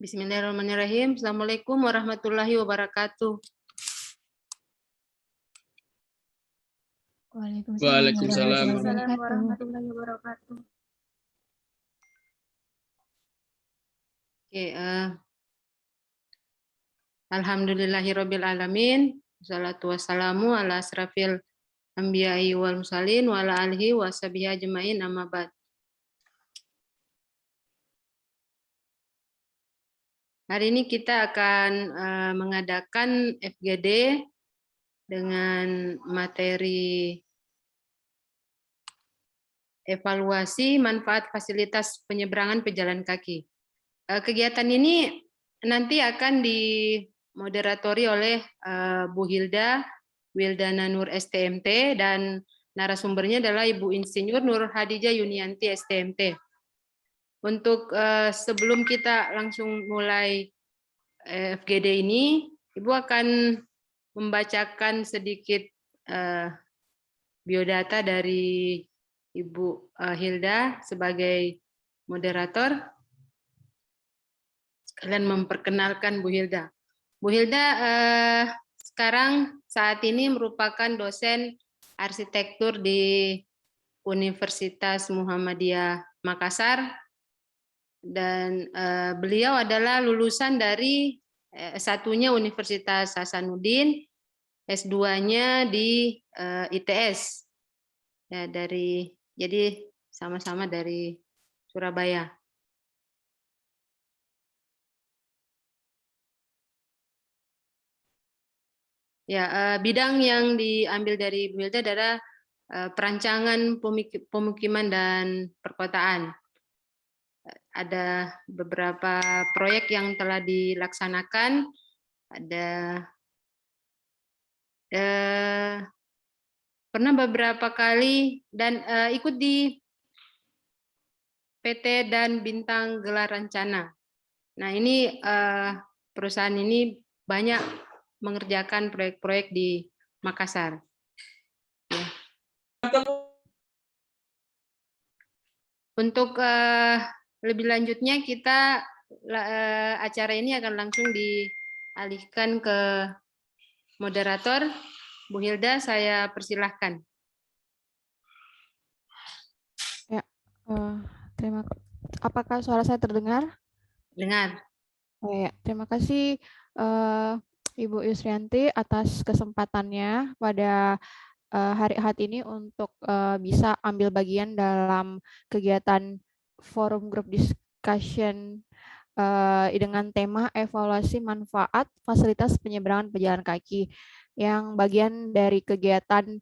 Bismillahirrahmanirrahim. Assalamualaikum warahmatullahi wabarakatuh. Waalaikumsalam warahmatullahi wabarakatuh. Oke, alhamdulillahirabbil alamin. Wassalatu wassalamu ala asrafil anbiya'i wal mursalin wa ala alihi wa sahbihi ajmain, amma ba'd. Hari ini kita akan mengadakan FGD dengan materi evaluasi manfaat fasilitas penyeberangan pejalan kaki. Kegiatan ini nanti akan dimoderatori oleh Bu Hilda Wildana Nur STMT dan narasumbernya adalah Ibu Insinyur Nur Hadijah Yunianti STMT. Untuk sebelum kita langsung mulai FGD ini, Ibu akan membacakan sedikit biodata dari Ibu Hilda sebagai moderator. Sekalian memperkenalkan Bu Hilda. Bu Hilda sekarang saat ini merupakan dosen arsitektur di Universitas Muhammadiyah Makassar. Dan beliau adalah lulusan dari S1-nya Universitas Hasanuddin, S2-nya di ITS. Ya, jadi sama-sama dari Surabaya. Ya, bidang yang diambil dari Bu Hilda adalah perancangan pemukiman dan perkotaan. Ada beberapa proyek yang telah dilaksanakan, ada pernah beberapa kali dan ikut di PT dan Bintang Gelar Rencana. Nah, ini perusahaan ini banyak mengerjakan proyek-proyek di Makassar. Ya. Untuk lebih lanjutnya acara ini akan langsung dialihkan ke moderator. Bu Hilda, saya persilahkan. Ya, apakah suara saya terdengar? Dengar. Oh, ya. Terima kasih Ibu Yusrianti atas kesempatannya pada hari ini untuk bisa ambil bagian dalam kegiatan forum group discussion dengan tema evaluasi manfaat fasilitas penyeberangan pejalan kaki yang bagian dari kegiatan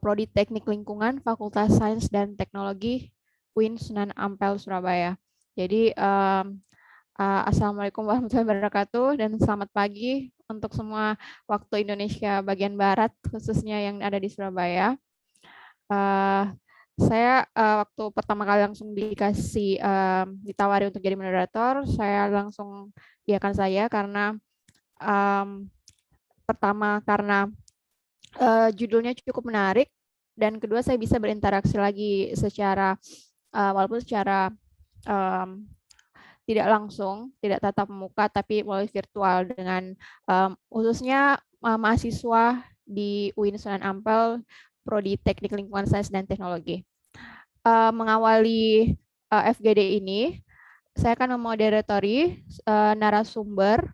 Prodi Teknik Lingkungan Fakultas Sains dan Teknologi UIN Sunan Ampel Surabaya. Jadi Assalamualaikum warahmatullahi wabarakatuh dan selamat pagi untuk semua waktu Indonesia bagian Barat, khususnya yang ada di Surabaya. Saya waktu pertama kali langsung ditawari untuk jadi moderator, saya langsung iakan saya karena pertama karena judulnya cukup menarik dan kedua saya bisa berinteraksi lagi secara walaupun secara tidak langsung, tidak tatap muka, tapi melalui virtual dengan khususnya mahasiswa di UIN Sunan Ampel, Prodi Teknik Lingkungan Sains dan Teknologi. Mengawali FGD ini, saya akan memoderatori narasumber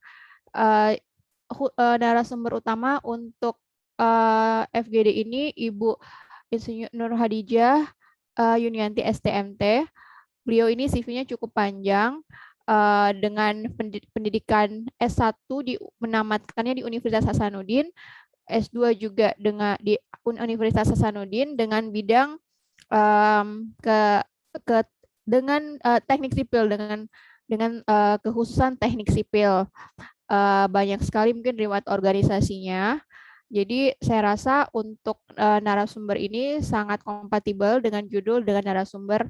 utama untuk FGD ini, Ibu Insinyur Nur Hadijah Yunianti STMT. Beliau ini CV-nya cukup panjang dengan pendidikan S1 menamatkannya di Universitas Hasanuddin, S2 juga di Universitas Hasanuddin dengan bidang dengan teknik sipil dengan kekhususan teknik sipil. Banyak sekali mungkin riwayat organisasinya. Jadi saya rasa untuk narasumber ini sangat kompatibel dengan judul dengan narasumber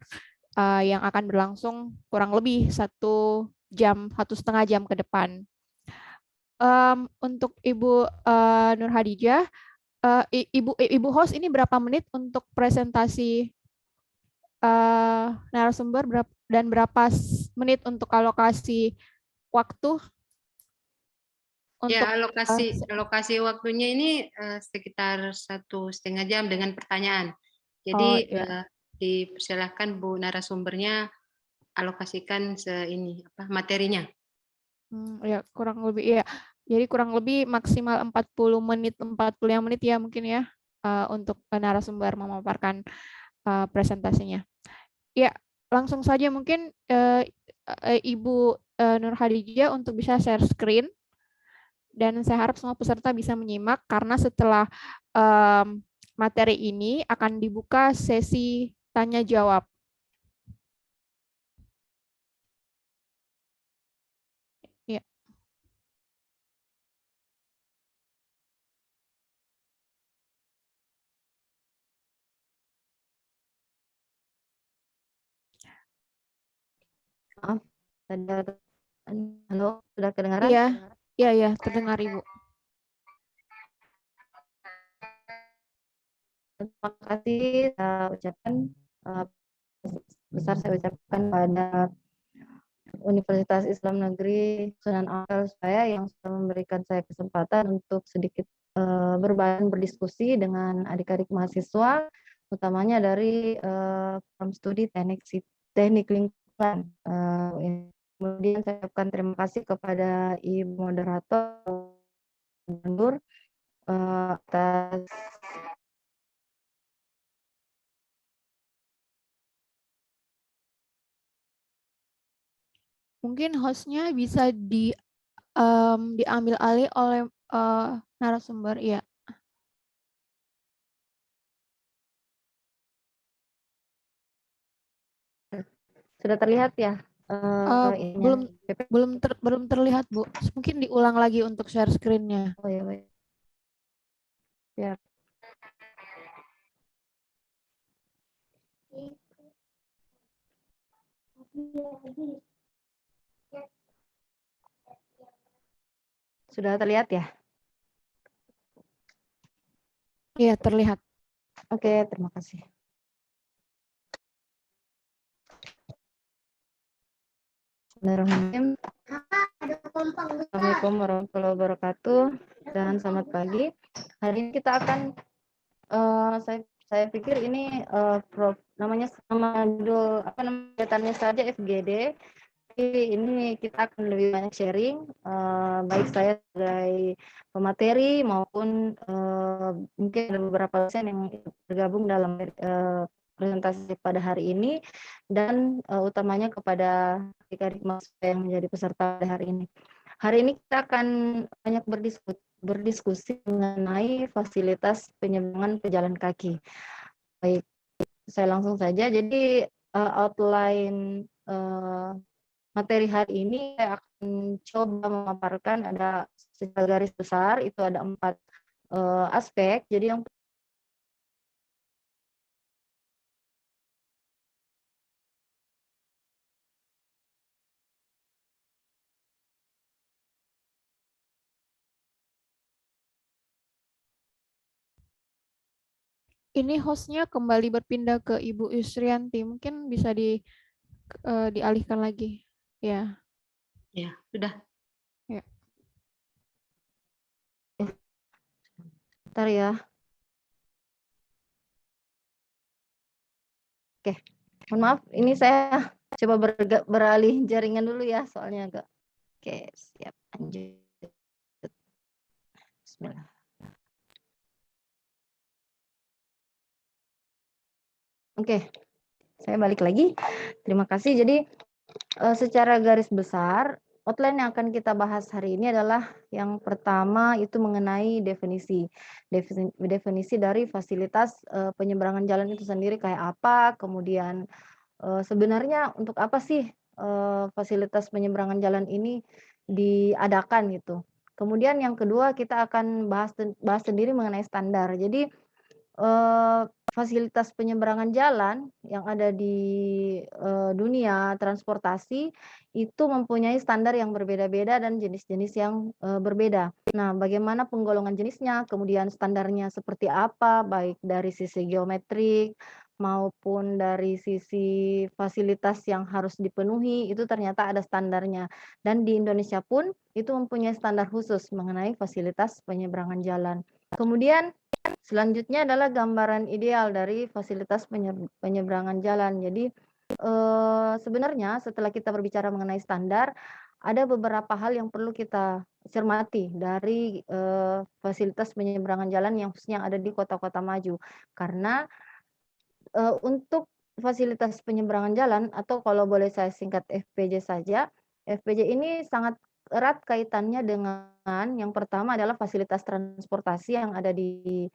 yang akan berlangsung kurang lebih 1,5 jam ke depan. Untuk Ibu Nur Hadijah, Ibu host ini berapa menit untuk presentasi narasumber dan berapa menit untuk alokasi waktu untuk Ya, alokasi waktunya ini sekitar 1,5 jam dengan pertanyaan. oh Jadi ya. dipersilahkan Bu narasumbernya alokasikan materinya. Ya kurang lebih ya. Jadi kurang lebih maksimal 40 menit, 45 menit ya mungkin ya untuk narasumber memaparkan presentasinya. Ya, langsung saja mungkin Ibu Nur Hadijah untuk bisa share screen. Dan saya harap semua peserta bisa menyimak karena setelah materi ini akan dibuka sesi tanya jawab. Ya. Maaf, halo, sudah kedengaran? Iya, terdengar Ibu. Terima kasih saya ucapkan pada Universitas Islam Negeri Sunan Ampel Surabaya yang sudah memberikan saya kesempatan untuk sedikit berdiskusi dengan adik-adik mahasiswa, utamanya dari program studi teknik lingkungan. Kemudian saya ucapkan terima kasih kepada Ibu Moderator Nur atas Mungkin hostnya bisa diambil alih oleh narasumber ya. Sudah terlihat ya? Belum terlihat Bu. Mungkin diulang lagi untuk share screen-nya. Oh ya, baik. Ya. Sudah terlihat ya? Iya, terlihat. Oke, terima kasih. Assalamualaikum warahmatullahi wabarakatuh dan selamat pagi. Hari ini kita akan saya pikir ini namanya sama judul kaitannya saja FGD. Ini kita akan lebih banyak sharing, baik saya sebagai pemateri maupun mungkin ada beberapa dosen yang bergabung dalam presentasi pada hari ini, dan utamanya kepada adik-adik mahasiswa yang menjadi peserta pada hari ini. Hari ini kita akan banyak berdiskusi mengenai fasilitas penyeberangan pejalan kaki. Baik, saya langsung saja. Jadi outline materi hari ini saya akan coba memaparkan ada secara garis besar, itu ada 4 aspek. Jadi yang Ini hostnya kembali berpindah ke Ibu Yusrianti. Mungkin bisa dialihkan lagi. Ya. Ya, sudah. Ya. Bentar ya. Oke, mohon maaf, ini saya coba beralih jaringan dulu ya, soalnya agak. Oke, siap, lanjut. Bismillah. Oke, saya balik lagi. Terima kasih. Jadi secara garis besar, outline yang akan kita bahas hari ini adalah yang pertama itu mengenai definisi dari fasilitas penyeberangan jalan itu sendiri kayak apa, kemudian sebenarnya untuk apa sih fasilitas penyeberangan jalan ini diadakan gitu. Kemudian yang kedua kita akan bahas sendiri mengenai standar. Jadi fasilitas penyeberangan jalan yang ada di dunia transportasi itu mempunyai standar yang berbeda-beda dan jenis-jenis yang berbeda. Nah, bagaimana penggolongan jenisnya, kemudian standarnya seperti apa, baik dari sisi geometrik maupun dari sisi fasilitas yang harus dipenuhi, itu ternyata ada standarnya. Dan di Indonesia pun itu mempunyai standar khusus mengenai fasilitas penyeberangan jalan. Kemudian selanjutnya adalah gambaran ideal dari fasilitas penyeberangan jalan. Jadi sebenarnya setelah kita berbicara mengenai standar, ada beberapa hal yang perlu kita cermati dari fasilitas penyeberangan jalan yang khususnya ada di kota-kota maju. Karena untuk fasilitas penyeberangan jalan atau kalau boleh saya singkat FPJ saja, FPJ ini sangat erat kaitannya dengan yang pertama adalah fasilitas transportasi yang ada di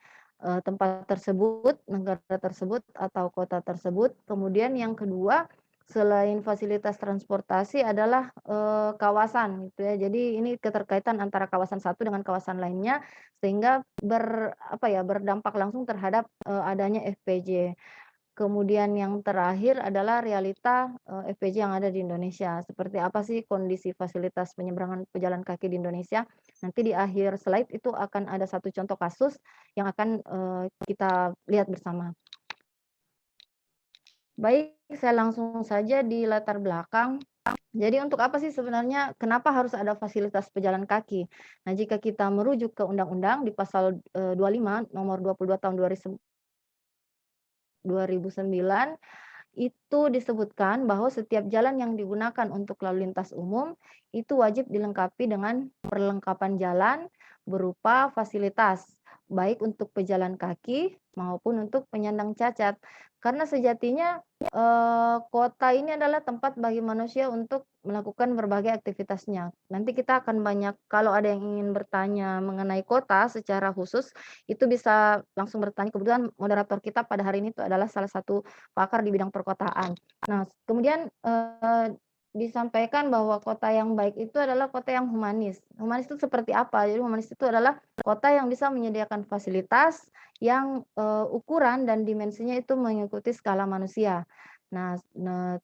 tempat tersebut, negara tersebut atau kota tersebut. Kemudian yang kedua, selain fasilitas transportasi adalah kawasan gitu ya. Jadi ini keterkaitan antara kawasan satu dengan kawasan lainnya sehingga berdampak langsung terhadap adanya FPJ. Kemudian yang terakhir adalah realita FPJ yang ada di Indonesia. Seperti apa sih kondisi fasilitas penyeberangan pejalan kaki di Indonesia? Nanti di akhir slide itu akan ada satu contoh kasus yang akan kita lihat bersama. Baik, saya langsung saja di latar belakang. Jadi untuk apa sih sebenarnya kenapa harus ada fasilitas pejalan kaki? Nah, jika kita merujuk ke undang-undang di pasal 25 nomor 22 tahun 2009 itu disebutkan bahwa setiap jalan yang digunakan untuk lalu lintas umum itu wajib dilengkapi dengan perlengkapan jalan berupa fasilitas baik untuk pejalan kaki maupun untuk penyandang cacat. Karena sejatinya kota ini adalah tempat bagi manusia untuk melakukan berbagai aktivitasnya. Nanti kita akan banyak kalau ada yang ingin bertanya mengenai kota secara khusus itu bisa langsung bertanya. Kebetulan moderator kita pada hari ini itu adalah salah satu pakar di bidang perkotaan. Nah, kemudian disampaikan bahwa kota yang baik itu adalah kota yang humanis. Humanis itu seperti apa? Jadi humanis itu adalah kota yang bisa menyediakan fasilitas yang ukuran dan dimensinya itu mengikuti skala manusia. Nah,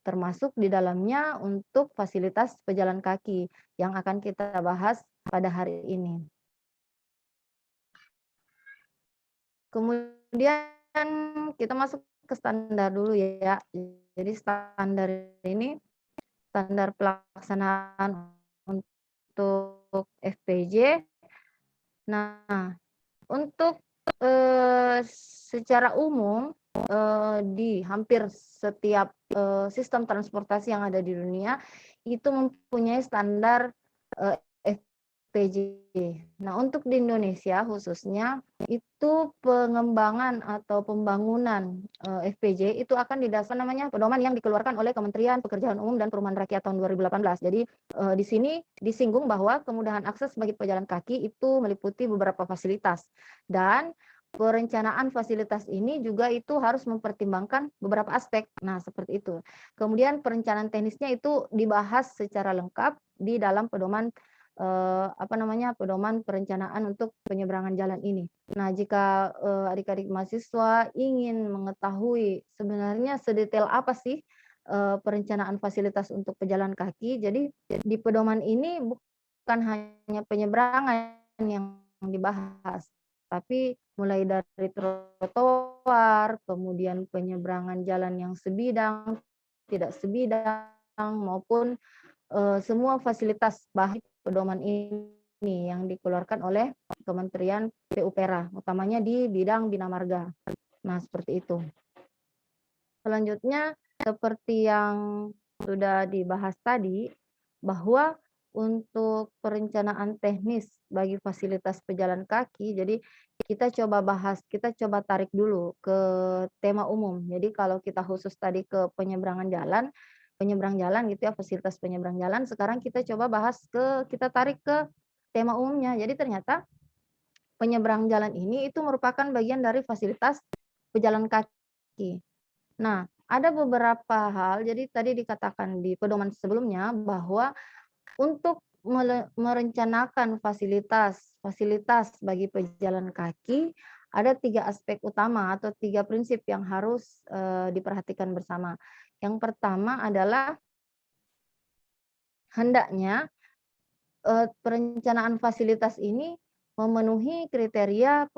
termasuk di dalamnya untuk fasilitas pejalan kaki yang akan kita bahas pada hari ini. Kemudian kita masuk ke standar dulu ya. Jadi standar ini standar pelaksanaan untuk FPJ. Nah, untuk secara umum di hampir setiap sistem transportasi yang ada di dunia itu mempunyai standar FPJ. Nah, untuk di Indonesia khususnya itu pengembangan atau pembangunan FPJ itu akan didasarkan namanya pedoman yang dikeluarkan oleh Kementerian Pekerjaan Umum dan Perumahan Rakyat tahun 2018. Jadi di sini disinggung bahwa kemudahan akses bagi pejalan kaki itu meliputi beberapa fasilitas dan perencanaan fasilitas ini juga itu harus mempertimbangkan beberapa aspek. Nah, seperti itu. Kemudian perencanaan teknisnya itu dibahas secara lengkap di dalam pedoman pedoman perencanaan untuk penyeberangan jalan ini. Nah, jika adik-adik mahasiswa ingin mengetahui sebenarnya sedetail apa sih perencanaan fasilitas untuk pejalan kaki, jadi di pedoman ini bukan hanya penyeberangan yang dibahas, tapi mulai dari trotoar, kemudian penyeberangan jalan yang sebidang, tidak sebidang, maupun semua fasilitas baik pedoman ini yang dikeluarkan oleh Kementerian PUPera, utamanya di bidang Bina Marga. Nah, seperti itu. Selanjutnya, seperti yang sudah dibahas tadi, bahwa untuk perencanaan teknis bagi fasilitas pejalan kaki, jadi kita coba tarik dulu ke tema umum. Jadi kalau kita khusus tadi ke penyeberangan jalan gitu ya, fasilitas penyeberang jalan, sekarang kita coba kita tarik ke tema umumnya. Jadi ternyata penyeberang jalan ini itu merupakan bagian dari fasilitas pejalan kaki. Nah, ada beberapa hal, jadi tadi dikatakan di pedoman sebelumnya bahwa untuk merencanakan fasilitas bagi pejalan kaki, ada 3 aspek utama atau 3 prinsip yang harus diperhatikan bersama. Yang pertama adalah hendaknya perencanaan fasilitas ini memenuhi kriteria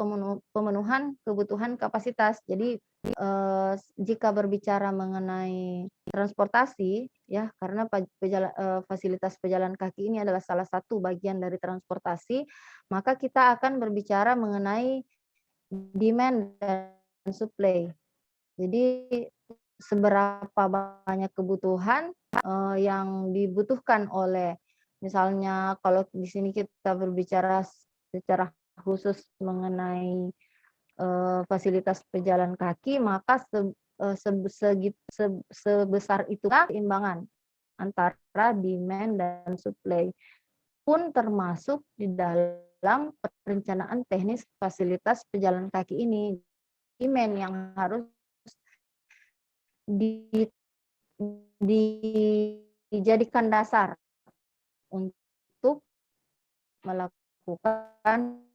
pemenuhan kebutuhan kapasitas. Jadi jika berbicara mengenai transportasi ya, karena fasilitas pejalan kaki ini adalah salah satu bagian dari transportasi, maka kita akan berbicara mengenai demand dan supply. Jadi seberapa banyak kebutuhan yang dibutuhkan oleh, misalnya kalau di sini kita berbicara secara khusus mengenai fasilitas pejalan kaki, maka sebesar itu keseimbangan antara demand dan supply pun termasuk di dalam perencanaan teknis fasilitas pejalan kaki ini. Demand yang harus dijadikan dasar untuk melakukan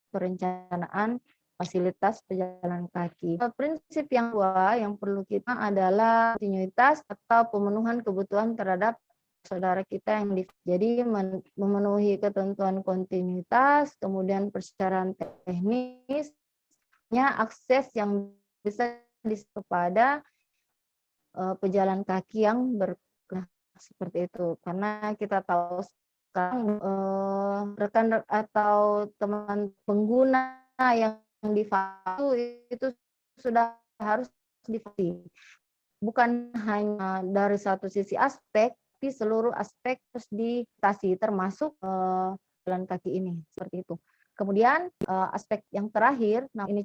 perencanaan fasilitas pejalan kaki. Prinsip yang kedua yang perlu kita adalah kontinuitas atau pemenuhan kebutuhan terhadap saudara kita yang jadi memenuhi ketentuan kontinuitas, kemudian persyaratan teknisnya, akses yang bisa kepada pejalan kaki yang seperti itu. Karena kita tahu sekarang rekan atau teman pengguna yang divaksin itu sudah harus divaksin. Bukan hanya dari satu sisi aspek, tapi seluruh aspek harus divaksin, termasuk jalan kaki ini, seperti itu. Kemudian aspek yang terakhir, nah ini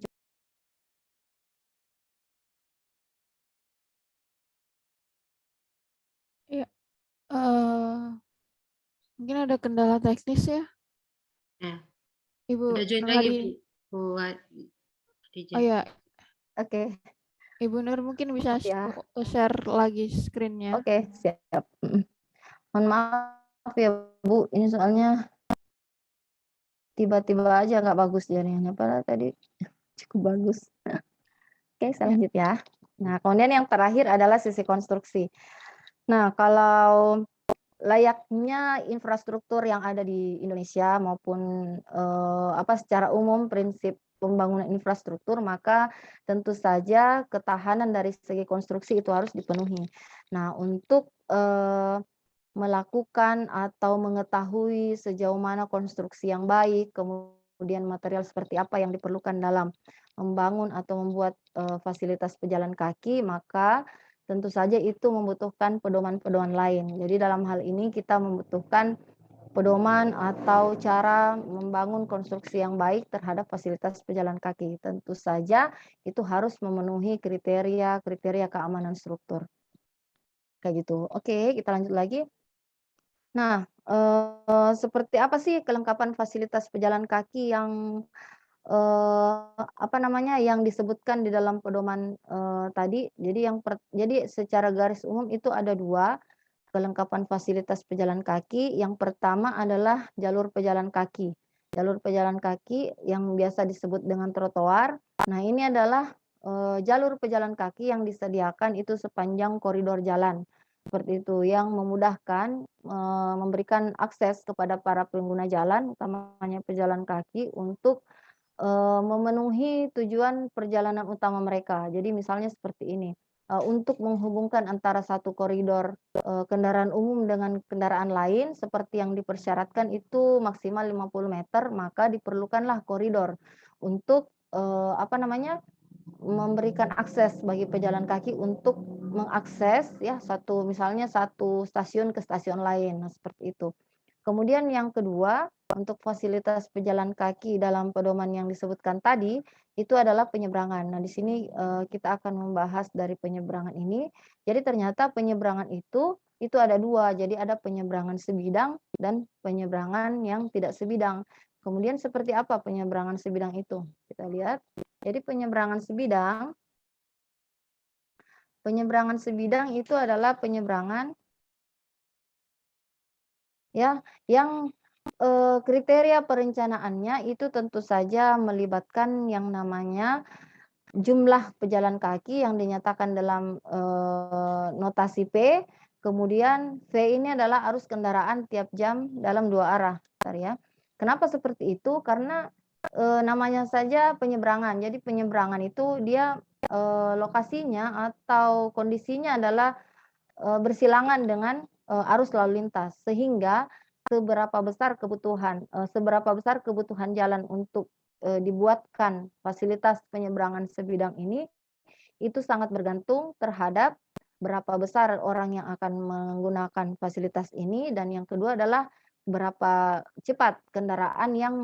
Iya, mungkin ada kendala teknis ya, Ya, Ibu udah join Nur lagi Hadi. Bu Khadijah. Oh ya, oke. Ibu Nur mungkin bisa Ya. share lagi screen-nya. Oke, siap. Mohon maaf ya Bu, ini soalnya tiba-tiba aja nggak bagus jaringannya, padahal tadi cukup bagus. Oke, saya lanjut ya. Nah, kemudian yang terakhir adalah sisi konstruksi. Nah, kalau layaknya infrastruktur yang ada di Indonesia maupun secara umum prinsip pembangunan infrastruktur, maka tentu saja ketahanan dari segi konstruksi itu harus dipenuhi. Nah, untuk melakukan atau mengetahui sejauh mana konstruksi yang baik, kemudian material seperti apa yang diperlukan dalam membangun atau membuat fasilitas pejalan kaki, maka tentu saja itu membutuhkan pedoman-pedoman lain. Jadi dalam hal ini kita membutuhkan pedoman atau cara membangun konstruksi yang baik terhadap fasilitas pejalan kaki. Tentu saja itu harus memenuhi kriteria keamanan struktur. Kayak gitu. Oke, kita lanjut lagi. Nah, seperti apa sih kelengkapan fasilitas pejalan kaki yang yang disebutkan di dalam pedoman tadi? Jadi secara garis umum itu ada 2 kelengkapan fasilitas pejalan kaki. Yang pertama adalah jalur pejalan kaki. Jalur pejalan kaki yang biasa disebut dengan trotoar. Nah, ini adalah jalur pejalan kaki yang disediakan itu sepanjang koridor jalan. Seperti itu, yang memudahkan memberikan akses kepada para pengguna jalan, utamanya pejalan kaki, untuk memenuhi tujuan perjalanan utama mereka. Jadi misalnya seperti ini, untuk menghubungkan antara satu koridor kendaraan umum dengan kendaraan lain seperti yang dipersyaratkan itu maksimal 50 meter, maka diperlukanlah koridor untuk memberikan akses bagi pejalan kaki untuk mengakses ya misalnya satu stasiun ke stasiun lain. Nah, seperti itu. Kemudian yang kedua, untuk fasilitas pejalan kaki dalam pedoman yang disebutkan tadi, itu adalah penyeberangan. Nah, di sini kita akan membahas dari penyeberangan ini. Jadi ternyata penyeberangan itu ada 2. Jadi ada penyeberangan sebidang dan penyeberangan yang tidak sebidang. Kemudian seperti apa penyeberangan sebidang itu? Kita lihat. Jadi penyeberangan sebidang itu adalah penyeberangan ya yang kriteria perencanaannya itu tentu saja melibatkan yang namanya jumlah pejalan kaki yang dinyatakan dalam notasi P, kemudian V ini adalah arus kendaraan tiap jam dalam 2 arah. Ya. Kenapa seperti itu? Karena namanya saja penyeberangan. Jadi penyeberangan itu dia lokasinya atau kondisinya adalah bersilangan dengan arus lalu lintas, sehingga seberapa besar kebutuhan jalan untuk dibuatkan fasilitas penyeberangan sebidang ini, itu sangat bergantung terhadap berapa besar orang yang akan menggunakan fasilitas ini, dan yang kedua adalah berapa cepat kendaraan yang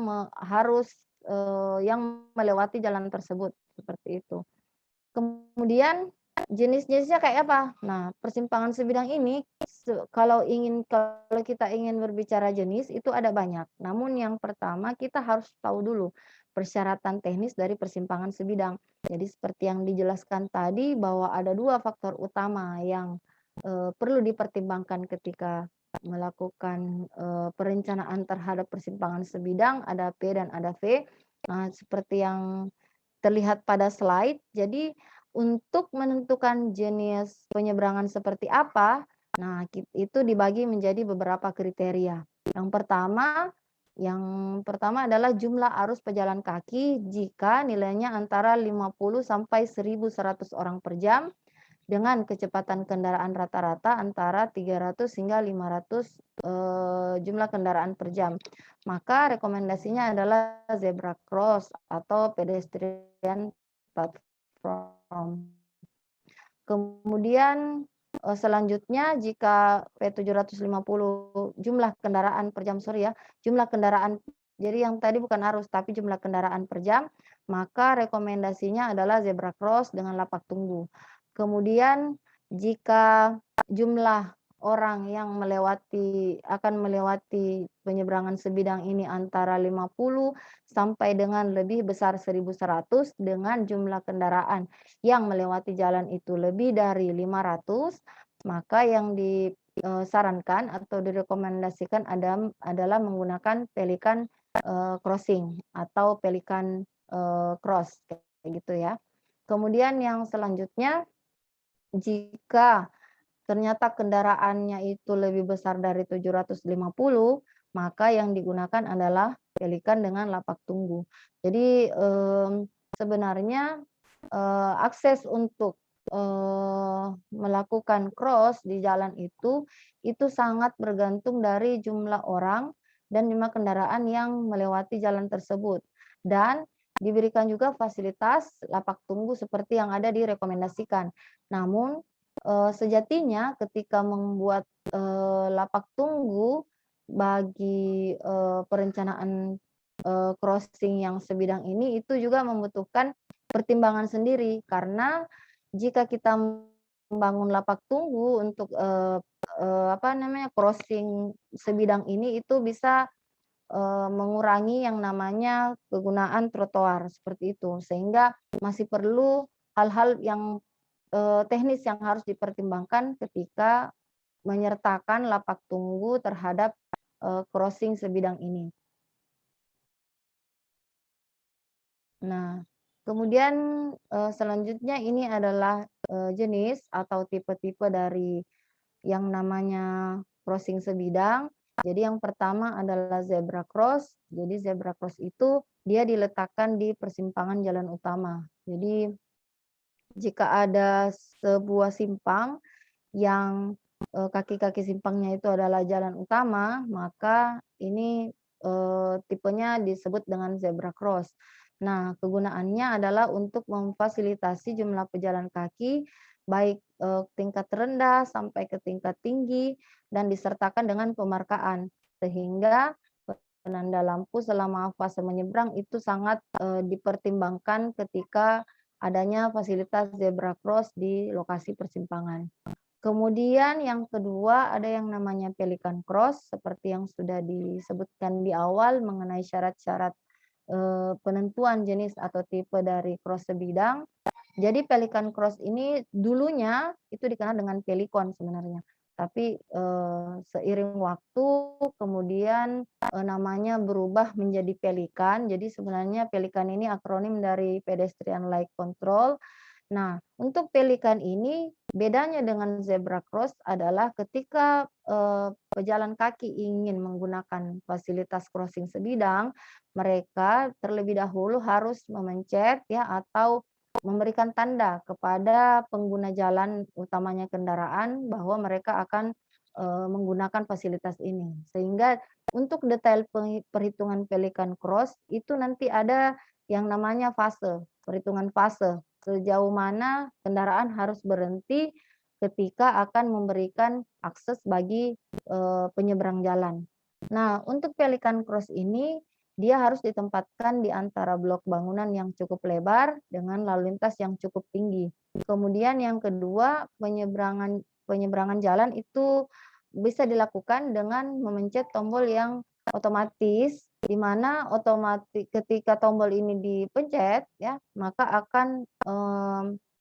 yang melewati jalan tersebut, seperti itu. Kemudian jenis-jenisnya kayak apa? Nah, persimpangan sebidang ini kalau kita ingin berbicara jenis itu ada banyak. Namun yang pertama kita harus tahu dulu persyaratan teknis dari persimpangan sebidang. Jadi seperti yang dijelaskan tadi bahwa ada 2 faktor utama yang perlu dipertimbangkan ketika melakukan perencanaan terhadap persimpangan sebidang, ada P dan ada V. Nah, seperti yang terlihat pada slide. Jadi untuk menentukan jenis penyeberangan seperti apa, nah itu dibagi menjadi beberapa kriteria. Yang pertama adalah jumlah arus pejalan kaki jika nilainya antara 50 sampai 1.100 orang per jam dengan kecepatan kendaraan rata-rata antara 300 hingga 500 jumlah kendaraan per jam. Maka rekomendasinya adalah zebra cross atau pedestrian platform. Kemudian selanjutnya jika P750 jumlah kendaraan per jam, jumlah kendaraan, jadi yang tadi bukan arus tapi jumlah kendaraan per jam, maka rekomendasinya adalah zebra cross dengan lapak tunggu. Kemudian jika jumlah orang yang akan melewati penyeberangan sebidang ini antara 50 sampai dengan lebih besar 1.100 dengan jumlah kendaraan yang melewati jalan itu lebih dari 500, maka yang disarankan atau direkomendasikan adalah menggunakan pelikan crossing atau pelikan cross kayak gitu ya. Kemudian yang selanjutnya, jika ternyata kendaraannya itu lebih besar dari 750, maka yang digunakan adalah pelikan dengan lapak tunggu. Jadi sebenarnya akses untuk melakukan cross di jalan itu sangat bergantung dari jumlah orang dan jumlah kendaraan yang melewati jalan tersebut. Dan diberikan juga fasilitas lapak tunggu seperti yang ada direkomendasikan. Namun sejatinya ketika membuat lapak tunggu bagi perencanaan crossing yang sebidang ini itu juga membutuhkan pertimbangan sendiri, karena jika kita membangun lapak tunggu untuk crossing sebidang ini itu bisa mengurangi yang namanya penggunaan trotoar seperti itu, sehingga masih perlu hal-hal yang teknis yang harus dipertimbangkan ketika menyertakan lapak tunggu terhadap crossing sebidang ini. Nah, kemudian selanjutnya ini adalah jenis atau tipe-tipe dari yang namanya crossing sebidang. Jadi yang pertama adalah zebra cross. Jadi zebra cross itu dia diletakkan di persimpangan jalan utama. Jadi jika ada sebuah simpang yang kaki-kaki simpangnya itu adalah jalan utama, maka ini tipenya disebut dengan zebra cross. Nah, kegunaannya adalah untuk memfasilitasi jumlah pejalan kaki baik tingkat rendah sampai ke tingkat tinggi dan disertakan dengan pemarkaan, sehingga penanda lampu selama fase menyeberang itu sangat dipertimbangkan ketika adanya fasilitas zebra cross di lokasi persimpangan. Kemudian yang kedua ada yang namanya pelikan cross, seperti yang sudah disebutkan di awal mengenai syarat-syarat penentuan jenis atau tipe dari cross sebidang. Jadi pelikan cross ini dulunya itu dikenal dengan pelikon sebenarnya, tapi seiring waktu kemudian namanya berubah menjadi pelikan. Jadi sebenarnya pelikan ini akronim dari pedestrian light control. Nah, untuk pelikan ini bedanya dengan zebra cross adalah ketika pejalan kaki ingin menggunakan fasilitas crossing sebidang, mereka terlebih dahulu harus memencet ya atau memberikan tanda kepada pengguna jalan, utamanya kendaraan, bahwa mereka akan menggunakan fasilitas ini. Sehingga untuk detail perhitungan Pelikan Cross itu nanti ada yang namanya fase, perhitungan fase. Sejauh mana kendaraan harus berhenti ketika akan memberikan akses bagi penyeberang jalan. Nah, untuk Pelikan Cross ini dia harus ditempatkan di antara blok bangunan yang cukup lebar dengan lalu lintas yang cukup tinggi. Kemudian yang kedua, penyeberangan jalan itu bisa dilakukan dengan memencet tombol yang otomatis, di mana otomatis ketika tombol ini dipencet ya, maka akan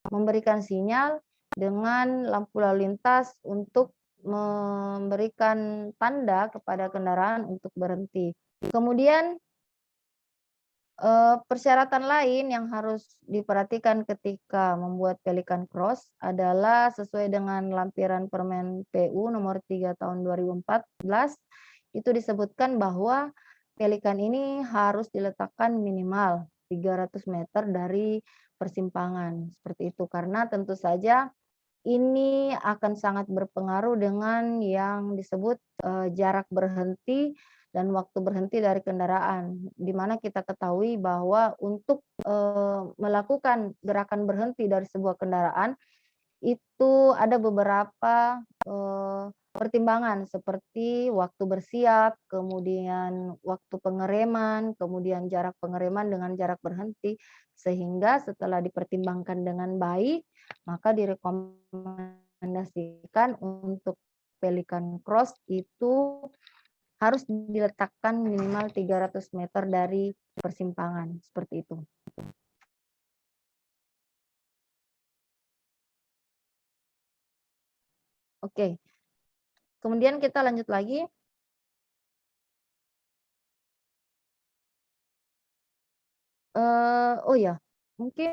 memberikan sinyal dengan lampu lalu lintas untuk memberikan tanda kepada kendaraan untuk berhenti. Kemudian persyaratan lain yang harus diperhatikan ketika membuat Pelikan Cross adalah sesuai dengan lampiran Permen PU nomor 3 tahun 2014, itu disebutkan bahwa pelikan ini harus diletakkan minimal 300 meter dari persimpangan. Seperti itu, karena tentu saja ini akan sangat berpengaruh dengan yang disebut jarak berhenti dan waktu berhenti dari kendaraan, di mana kita ketahui bahwa untuk melakukan gerakan berhenti dari sebuah kendaraan itu ada beberapa pertimbangan seperti waktu bersiap, kemudian waktu pengereman, kemudian jarak pengereman dengan jarak berhenti, sehingga setelah dipertimbangkan dengan baik, maka direkomendasikan untuk Pelikan Cross itu harus diletakkan minimal 300 meter dari persimpangan, seperti itu. Oke, kemudian kita lanjut lagi. Oh ya, mungkin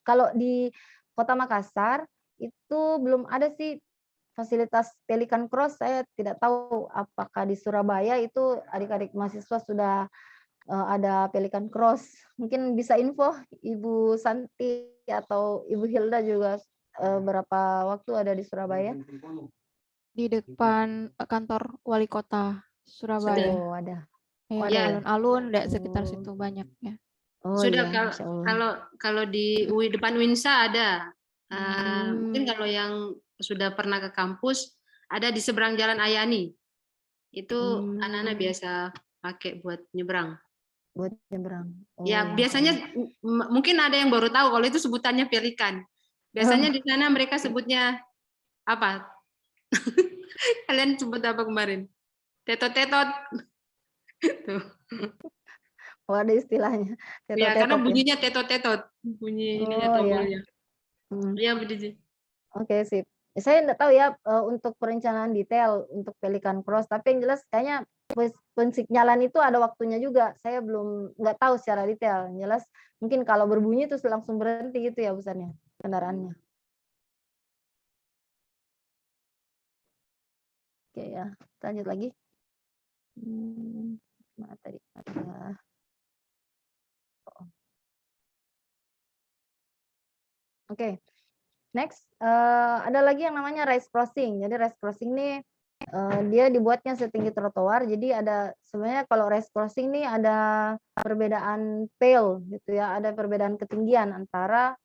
kalau di Kota Makassar itu belum ada sih fasilitas Pelikan Cross. Saya tidak tahu apakah di Surabaya itu adik-adik mahasiswa sudah ada Pelikan Cross. Mungkin bisa info Ibu Santi atau Ibu Hilda juga berapa waktu ada di Surabaya? Di depan kantor wali kota Surabaya. Oh, ada. Ya, Ya. alun-alun, sekitar situ banyak ya. Oh Sudah iya, Masya Allah. kalau di UI depan Winsa ada. Mungkin kalau yang sudah pernah ke kampus ada di seberang Jalan Ayani. Itu anak-anak biasa pakai buat nyebrang. Buat nyebrang. Oh, Ya, Masya biasanya Allah. mungkin ada yang baru tahu kalau itu sebutannya pelikan. Biasanya di sana mereka sebutnya apa? Kalian sebut apa kemarin? Tetot-tetot. Tuh. Oh, ada istilahnya. Ya, karena Tetot-tetot ya. bunyinya tetot-tetot. Bunyi ininya Oh ya. tombolnya. Hmm. Ya, begitu. Oke, sip. Saya tidak tahu ya untuk perencanaan detail untuk Pelikan Cross, tapi yang jelas kayaknya pensignalan itu ada waktunya juga. Saya belum nggak tahu secara detail. Yang jelas mungkin kalau berbunyi terus langsung berhenti gitu ya busannya kendaraannya. Oke ya, kita lanjut lagi. Mana tadi? Oke. Next, ada lagi yang namanya race crossing. Jadi race crossing ini dia dibuatnya setinggi trotoar. Jadi ada sebenarnya kalau race crossing ini ada perbedaan pale gitu ya, ada perbedaan ketinggian antara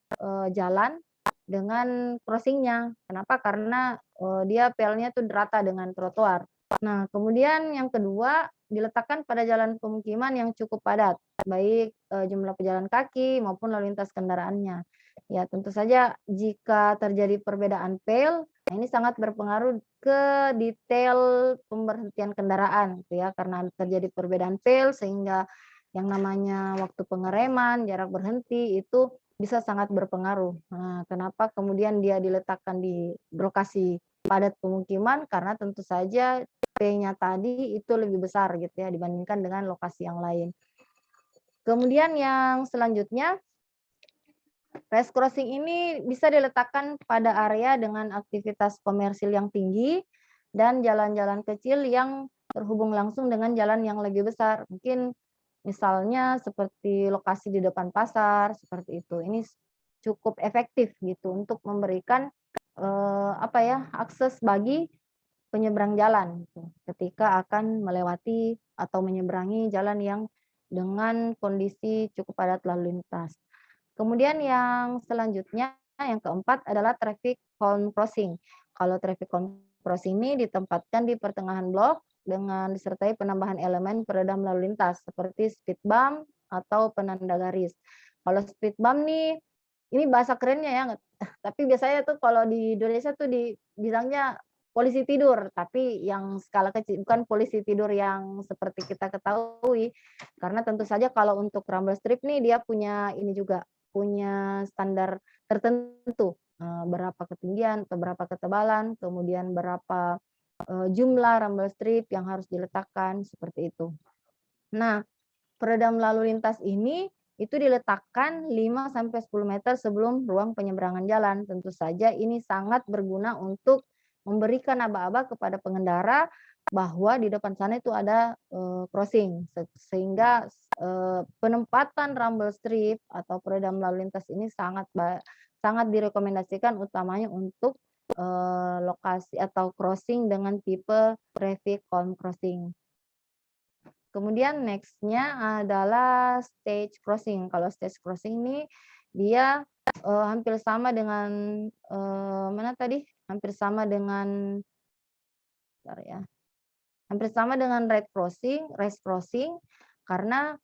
jalan dengan crossingnya. Kenapa? Karena dia pale-nya tuh rata dengan trotoar. Nah, kemudian yang kedua diletakkan pada jalan pemukiman yang cukup padat, baik jumlah pejalan kaki maupun lalu lintas kendaraannya. Ya, tentu saja jika terjadi perbedaan pale, nah ini sangat berpengaruh ke detail pemberhentian kendaraan, gitu ya, karena terjadi perbedaan pale sehingga yang namanya waktu pengereman, jarak berhenti itu bisa sangat berpengaruh. Nah, kenapa kemudian dia diletakkan di lokasi padat pemukiman? Karena tentu saja P-nya tadi itu lebih besar gitu ya dibandingkan dengan lokasi yang lain. Kemudian yang selanjutnya, race crossing ini bisa diletakkan pada area dengan aktivitas komersil yang tinggi dan jalan-jalan kecil yang terhubung langsung dengan jalan yang lebih besar. Mungkin misalnya seperti lokasi di depan pasar seperti itu. Ini cukup efektif gitu untuk memberikan akses bagi penyeberang jalan gitu, ketika akan melewati atau menyeberangi jalan yang dengan kondisi cukup padat lalu lintas. Kemudian yang selanjutnya, yang keempat adalah traffic cone crossing. Kalau traffic cone crossing ini ditempatkan di pertengahan blok dengan disertai penambahan elemen peredam lalu lintas seperti speed bump atau penanda garis. Kalau speed bump nih, ini bahasa kerennya ya, tapi biasanya tuh kalau di Indonesia tuh bilangnya polisi tidur, tapi yang skala kecil, bukan polisi tidur yang seperti kita ketahui, karena tentu saja kalau untuk rumble strip nih dia punya ini juga, punya standar tertentu, berapa ketinggian atau berapa ketebalan, kemudian berapa jumlah rumble strip yang harus diletakkan, seperti itu. Nah, peredam lalu lintas ini itu diletakkan 5-10 meter sebelum ruang penyeberangan jalan. Tentu saja ini sangat berguna untuk memberikan aba-aba kepada pengendara bahwa di depan sana itu ada crossing, sehingga penempatan rumble strip atau peredam lalu lintas ini sangat direkomendasikan utamanya untuk lokasi atau crossing dengan tipe traffic cone crossing. Kemudian next-nya adalah stage crossing. Kalau stage crossing ini dia hampir sama dengan mana tadi? Hampir sama dengan hampir sama dengan race crossing karena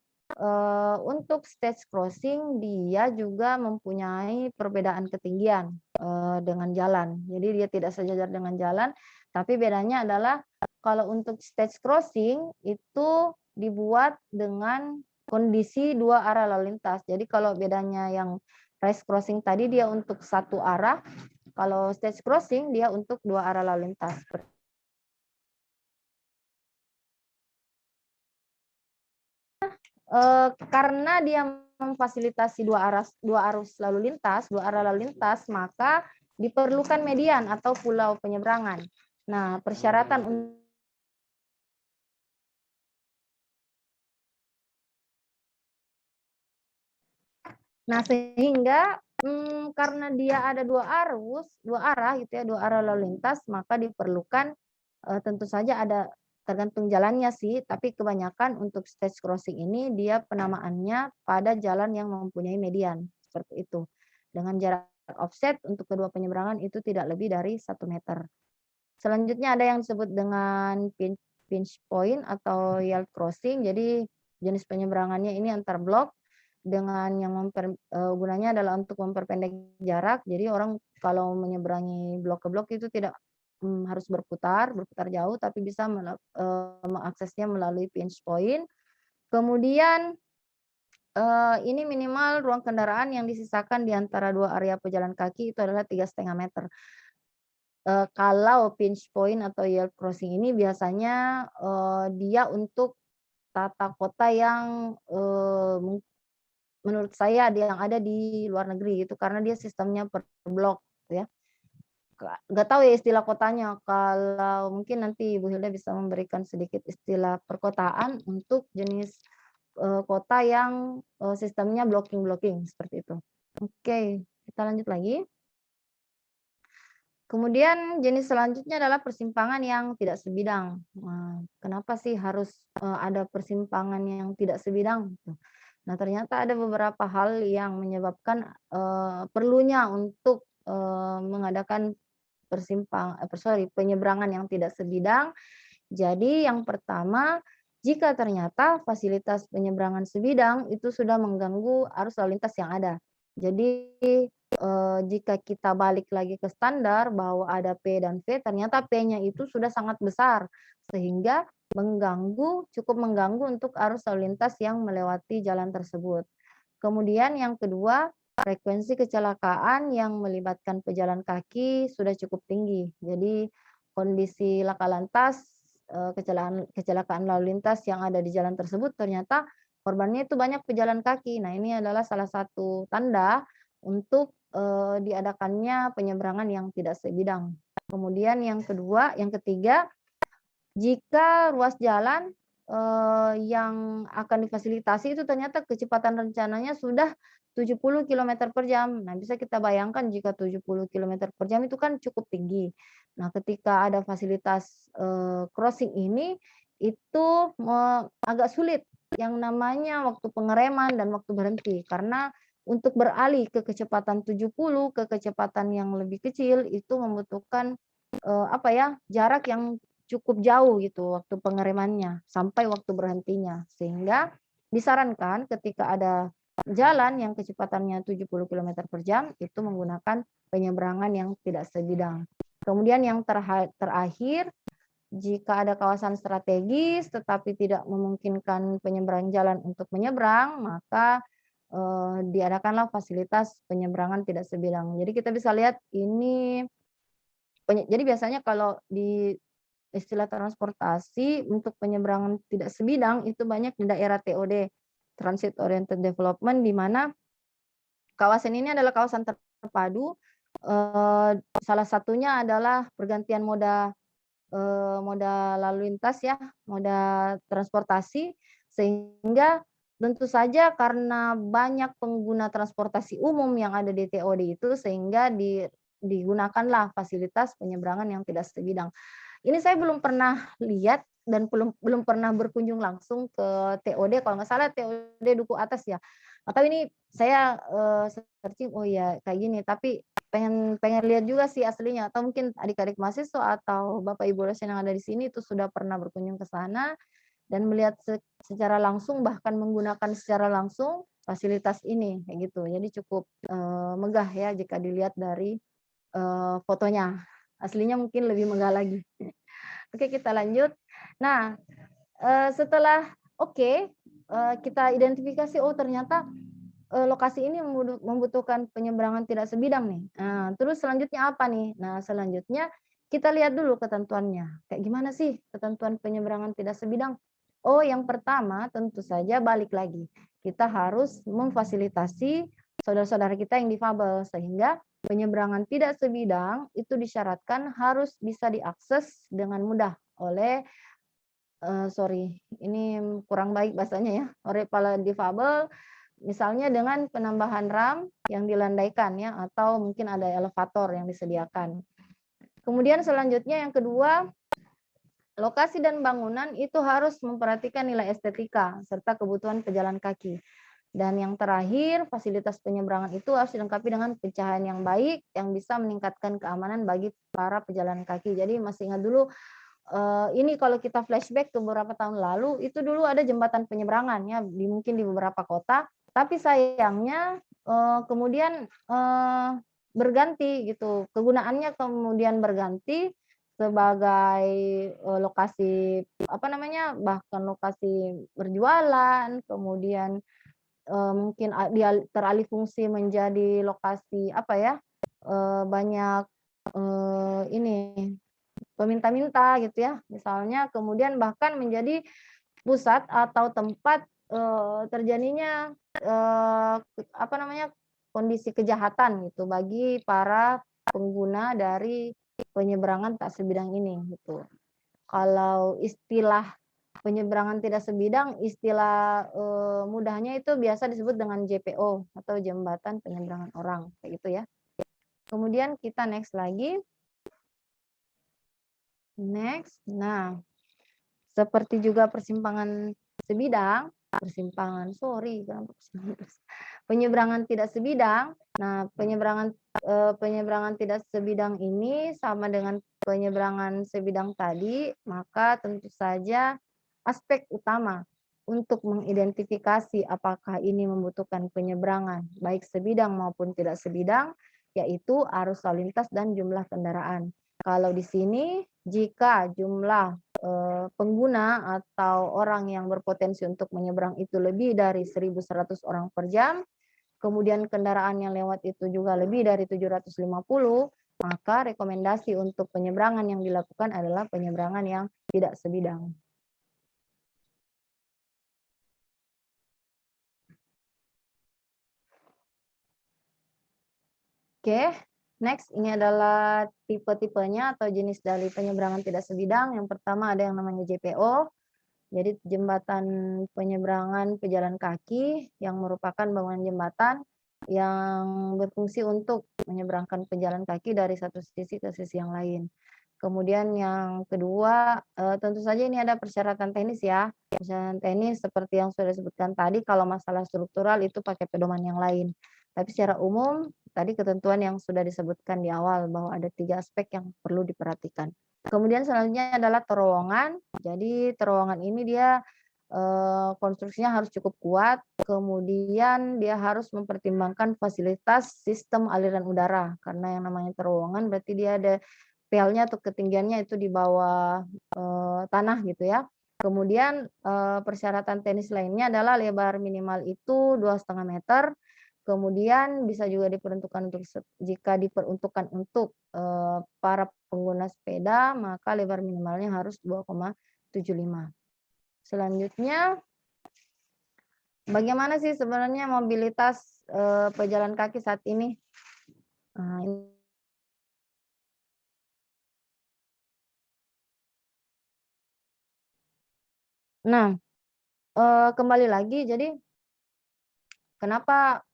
untuk stage crossing dia juga mempunyai perbedaan ketinggian dengan jalan. Jadi dia tidak sejajar dengan jalan, tapi bedanya adalah kalau untuk stage crossing itu dibuat dengan kondisi 2 arah lalu lintas. Jadi kalau bedanya yang race crossing tadi dia untuk 1 arah, kalau stage crossing dia untuk 2 arah lalu lintas. Karena dia memfasilitasi 2 arus lalu lintas, 2 arah lalu lintas, maka diperlukan median atau pulau penyeberangan. Nah, persyaratan sehingga karena dia ada 2 arah gitu ya, 2 arah lalu lintas, maka diperlukan tentu saja ada tergantung jalannya sih, tapi kebanyakan untuk stage crossing ini dia penamaannya pada jalan yang mempunyai median, seperti itu. Dengan jarak offset untuk kedua penyeberangan itu tidak lebih dari 1 meter. Selanjutnya ada yang disebut dengan pinch point atau yield crossing. Jadi jenis penyeberangannya ini antar blok dengan yang gunanya adalah untuk memperpendek jarak. Jadi orang kalau menyeberangi blok ke blok itu tidak harus berputar jauh, tapi bisa mengaksesnya melalui pinch point. Kemudian ini minimal ruang kendaraan yang disisakan di antara 2 area pejalan kaki itu adalah 3,5 meter. Kalau pinch point atau yield crossing ini biasanya dia untuk tata kota yang menurut saya yang ada di luar negeri gitu, karena dia sistemnya per blok gitu ya. Nggak tahu ya istilah kotanya, kalau mungkin nanti Ibu Hilda bisa memberikan sedikit istilah perkotaan untuk jenis kota yang sistemnya blocking seperti itu. Oke, kita lanjut lagi. Kemudian jenis selanjutnya adalah persimpangan yang tidak sebidang. Nah, kenapa sih harus ada persimpangan yang tidak sebidang? Nah, ternyata ada beberapa hal yang menyebabkan perlunya untuk mengadakan penyeberangan yang tidak sebidang. Jadi yang pertama, jika ternyata fasilitas penyeberangan sebidang itu sudah mengganggu arus lalu lintas yang ada. Jadi jika kita balik lagi ke standar bahwa ada P dan V, ternyata P-nya itu sudah sangat besar sehingga cukup mengganggu untuk arus lalu lintas yang melewati jalan tersebut. Kemudian yang kedua, frekuensi kecelakaan yang melibatkan pejalan kaki sudah cukup tinggi. Jadi kondisi laka lantas, kecelakaan lalu lintas yang ada di jalan tersebut ternyata korbannya itu banyak pejalan kaki. Nah, ini adalah salah satu tanda untuk diadakannya penyeberangan yang tidak sebidang. Kemudian yang ketiga, jika ruas jalan yang akan difasilitasi itu ternyata kecepatan rencananya sudah 70 km per jam. Nah, bisa kita bayangkan jika 70 km per jam itu kan cukup tinggi. Nah, ketika ada fasilitas, crossing ini, itu agak sulit yang namanya waktu pengereman dan waktu berhenti. Karena untuk beralih ke kecepatan 70, ke kecepatan yang lebih kecil, itu membutuhkan, apa ya, jarak yang cukup jauh gitu waktu pengeremannya, sampai waktu berhentinya. Sehingga disarankan ketika ada jalan yang kecepatannya 70 km per jam, itu menggunakan penyeberangan yang tidak sebidang. Kemudian yang terakhir, jika ada kawasan strategis tetapi tidak memungkinkan penyeberang jalan untuk menyeberang, maka diadakanlah fasilitas penyeberangan tidak sebidang. Jadi kita bisa lihat ini, jadi biasanya kalau di istilah transportasi untuk penyeberangan tidak sebidang itu banyak di daerah TOD, Transit Oriented Development, di mana kawasan ini adalah kawasan terpadu. Salah satunya adalah pergantian moda lalu lintas ya, moda transportasi, sehingga tentu saja karena banyak pengguna transportasi umum yang ada di TOD itu, sehingga digunakanlah fasilitas penyeberangan yang tidak sebidang. Ini saya belum pernah lihat dan belum pernah berkunjung langsung ke TOD, kalau nggak salah TOD Duku Atas ya. Atau ini saya searching, oh ya kayak gini, tapi pengen lihat juga sih aslinya, atau mungkin adik-adik mahasiswa atau Bapak Ibu dosen yang ada di sini itu sudah pernah berkunjung ke sana dan melihat secara langsung, bahkan menggunakan secara langsung fasilitas ini kayak gitu. Jadi cukup megah ya jika dilihat dari fotonya. Aslinya mungkin lebih megah lagi. Oke, kita lanjut. Nah, setelah kita identifikasi, oh ternyata lokasi ini membutuhkan penyeberangan tidak sebidang nih. Nah, terus selanjutnya apa nih? Nah, selanjutnya kita lihat dulu ketentuannya. Kayak gimana sih ketentuan penyeberangan tidak sebidang? Oh, yang pertama tentu saja balik lagi. Kita harus memfasilitasi saudara-saudara kita yang difabel, sehingga penyeberangan tidak sebidang itu disyaratkan harus bisa diakses dengan mudah oleh ini kurang baik bahasanya ya, oleh para difabel, misalnya dengan penambahan ram yang dilandaikan ya, atau mungkin ada elevator yang disediakan. Kemudian selanjutnya yang kedua, lokasi dan bangunan itu harus memperhatikan nilai estetika serta kebutuhan pejalan kaki. Dan yang terakhir, fasilitas penyeberangan itu harus dilengkapi dengan pencahayaan yang baik yang bisa meningkatkan keamanan bagi para pejalan kaki. Jadi masih ingat dulu, ini kalau kita flashback ke beberapa tahun lalu, itu dulu ada jembatan penyeberangan ya, mungkin di beberapa kota, tapi sayangnya kemudian berganti gitu, kegunaannya kemudian berganti sebagai lokasi bahkan lokasi berjualan, kemudian mungkin dia teralih fungsi menjadi lokasi banyak ini peminta-minta gitu ya, misalnya, kemudian bahkan menjadi pusat atau tempat terjadinya kondisi kejahatan gitu bagi para pengguna dari penyeberangan tak sebidang ini gitu. Kalau istilah penyeberangan tidak sebidang, istilah mudahnya itu biasa disebut dengan JPO atau jembatan penyeberangan orang kayak gitu ya. Kemudian kita next lagi. Next. Nah, seperti juga persimpangan sebidang, penyeberangan tidak sebidang. Nah, penyeberangan tidak sebidang ini sama dengan penyeberangan sebidang tadi, maka tentu saja aspek utama untuk mengidentifikasi apakah ini membutuhkan penyeberangan baik sebidang maupun tidak sebidang, yaitu arus lalu lintas dan jumlah kendaraan. Kalau di sini jika jumlah pengguna atau orang yang berpotensi untuk menyeberang itu lebih dari 1.100 orang per jam, kemudian kendaraan yang lewat itu juga lebih dari 750, maka rekomendasi untuk penyeberangan yang dilakukan adalah penyeberangan yang tidak sebidang. Oke, next ini adalah tipe-tipenya atau jenis dari penyeberangan tidak sebidang. Yang pertama ada yang namanya JPO. Jadi jembatan penyeberangan pejalan kaki yang merupakan bangunan jembatan yang berfungsi untuk menyeberangkan pejalan kaki dari satu sisi ke sisi yang lain. Kemudian yang kedua, tentu saja ini ada persyaratan teknis ya. Persyaratan teknis seperti yang sudah disebutkan tadi, kalau masalah struktural itu pakai pedoman yang lain. Tapi secara umum, tadi ketentuan yang sudah disebutkan di awal bahwa ada 3 aspek yang perlu diperhatikan. Kemudian selanjutnya adalah terowongan. Jadi terowongan ini dia konstruksinya harus cukup kuat, kemudian dia harus mempertimbangkan fasilitas sistem aliran udara, karena yang namanya terowongan berarti dia ada PL-nya atau ketinggiannya itu di bawah tanah gitu ya. Kemudian persyaratan teknis lainnya adalah lebar minimal itu 2,5 meter, kemudian bisa juga diperuntukkan untuk jika diperuntukkan untuk para pengguna sepeda, maka lebar minimalnya harus 2,75. Selanjutnya, bagaimana sih sebenarnya mobilitas pejalan kaki saat ini? Nah, kembali lagi, jadi kenapa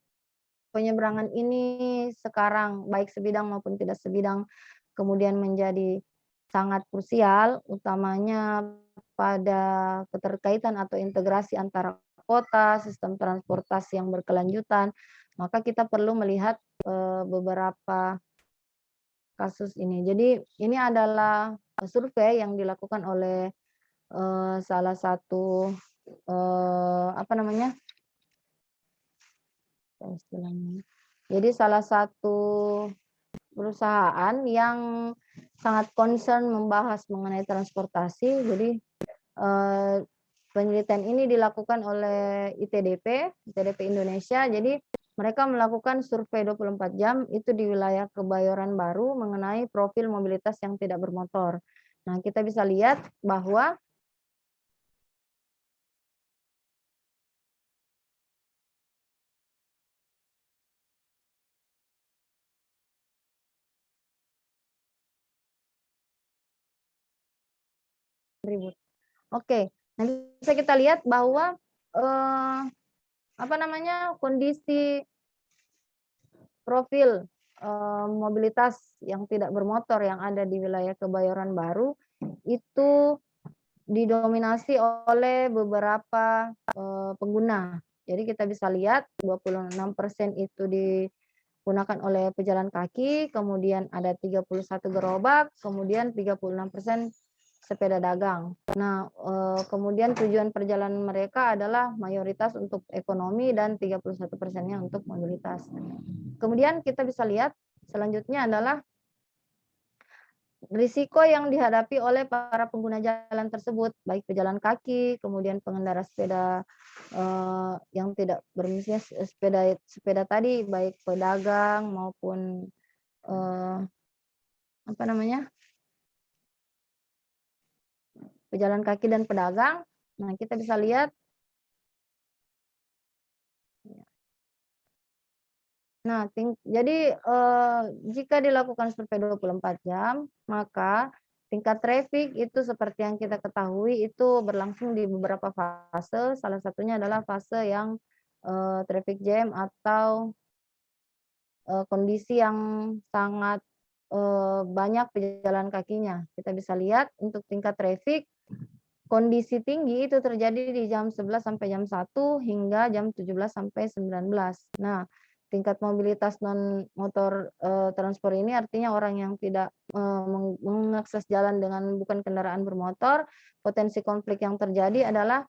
penyeberangan ini sekarang baik sebidang maupun tidak sebidang kemudian menjadi sangat krusial, utamanya pada keterkaitan atau integrasi antara kota, sistem transportasi yang berkelanjutan, maka kita perlu melihat beberapa kasus ini. Jadi ini adalah survei yang dilakukan oleh salah satu apa namanya? Jadi salah satu perusahaan yang sangat concern membahas mengenai transportasi. Jadi penelitian ini dilakukan oleh ITDP Indonesia. Jadi mereka melakukan survei 24 jam itu di wilayah Kebayoran Baru mengenai profil mobilitas yang tidak bermotor. Nah, kita bisa lihat bahwa ribut. Oke, nanti bisa kita lihat bahwa apa namanya, kondisi profil mobilitas yang tidak bermotor yang ada di wilayah Kebayoran Baru itu didominasi oleh beberapa pengguna. Jadi kita bisa lihat 26% itu digunakan oleh pejalan kaki, kemudian ada 31 gerobak, kemudian 36% sepeda dagang. Nah, kemudian tujuan perjalanan mereka adalah mayoritas untuk ekonomi dan 31%-nya untuk mobilitas. Kemudian kita bisa lihat selanjutnya adalah risiko yang dihadapi oleh para pengguna jalan tersebut, baik pejalan kaki, kemudian pengendara sepeda yang tidak bermisi sepeda tadi, baik pedagang maupun apa namanya, pejalan kaki dan pedagang. Nah, kita bisa lihat. Nah, jadi jika dilakukan survei 24 jam, maka tingkat traffic itu seperti yang kita ketahui itu berlangsung di beberapa fase. Salah satunya adalah fase yang traffic jam atau kondisi yang sangat banyak pejalan kakinya. Kita bisa lihat untuk tingkat traffic, kondisi tinggi itu terjadi di jam 11 sampai jam 1 hingga jam 17 sampai 19. Nah, tingkat mobilitas non motor transport ini artinya orang yang tidak mengakses jalan dengan bukan kendaraan bermotor, potensi konflik yang terjadi adalah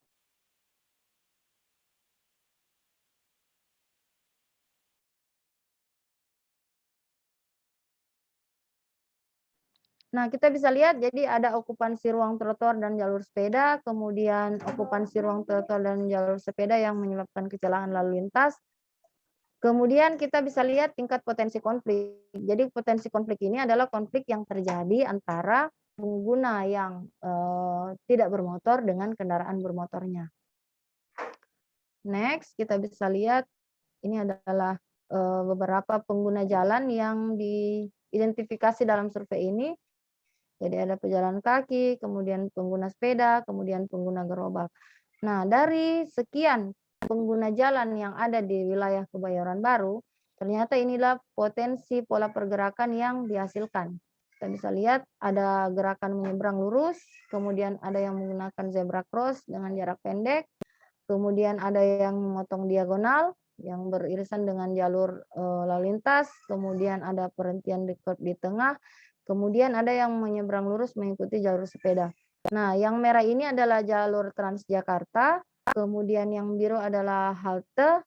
Nah, kita bisa lihat jadi ada okupansi ruang trotoar dan jalur sepeda, kemudian okupansi ruang trotoar dan jalur sepeda yang menyebabkan kecelakaan lalu lintas. Kemudian kita bisa lihat tingkat potensi konflik. Jadi potensi konflik ini adalah konflik yang terjadi antara pengguna yang tidak bermotor dengan kendaraan bermotornya. Next, kita bisa lihat ini adalah beberapa pengguna jalan yang diidentifikasi dalam survei ini. Jadi ada pejalan kaki, kemudian pengguna sepeda, kemudian pengguna gerobak. Nah, dari sekian pengguna jalan yang ada di wilayah Kebayoran Baru, ternyata inilah potensi pola pergerakan yang dihasilkan. Kita bisa lihat ada gerakan menyeberang lurus, kemudian ada yang menggunakan zebra cross dengan jarak pendek, kemudian ada yang memotong diagonal yang beririsan dengan jalur lalu lintas, kemudian ada perhentian di tengah, kemudian ada yang menyeberang lurus mengikuti jalur sepeda. Nah, yang merah ini adalah jalur Transjakarta, kemudian yang biru adalah halte,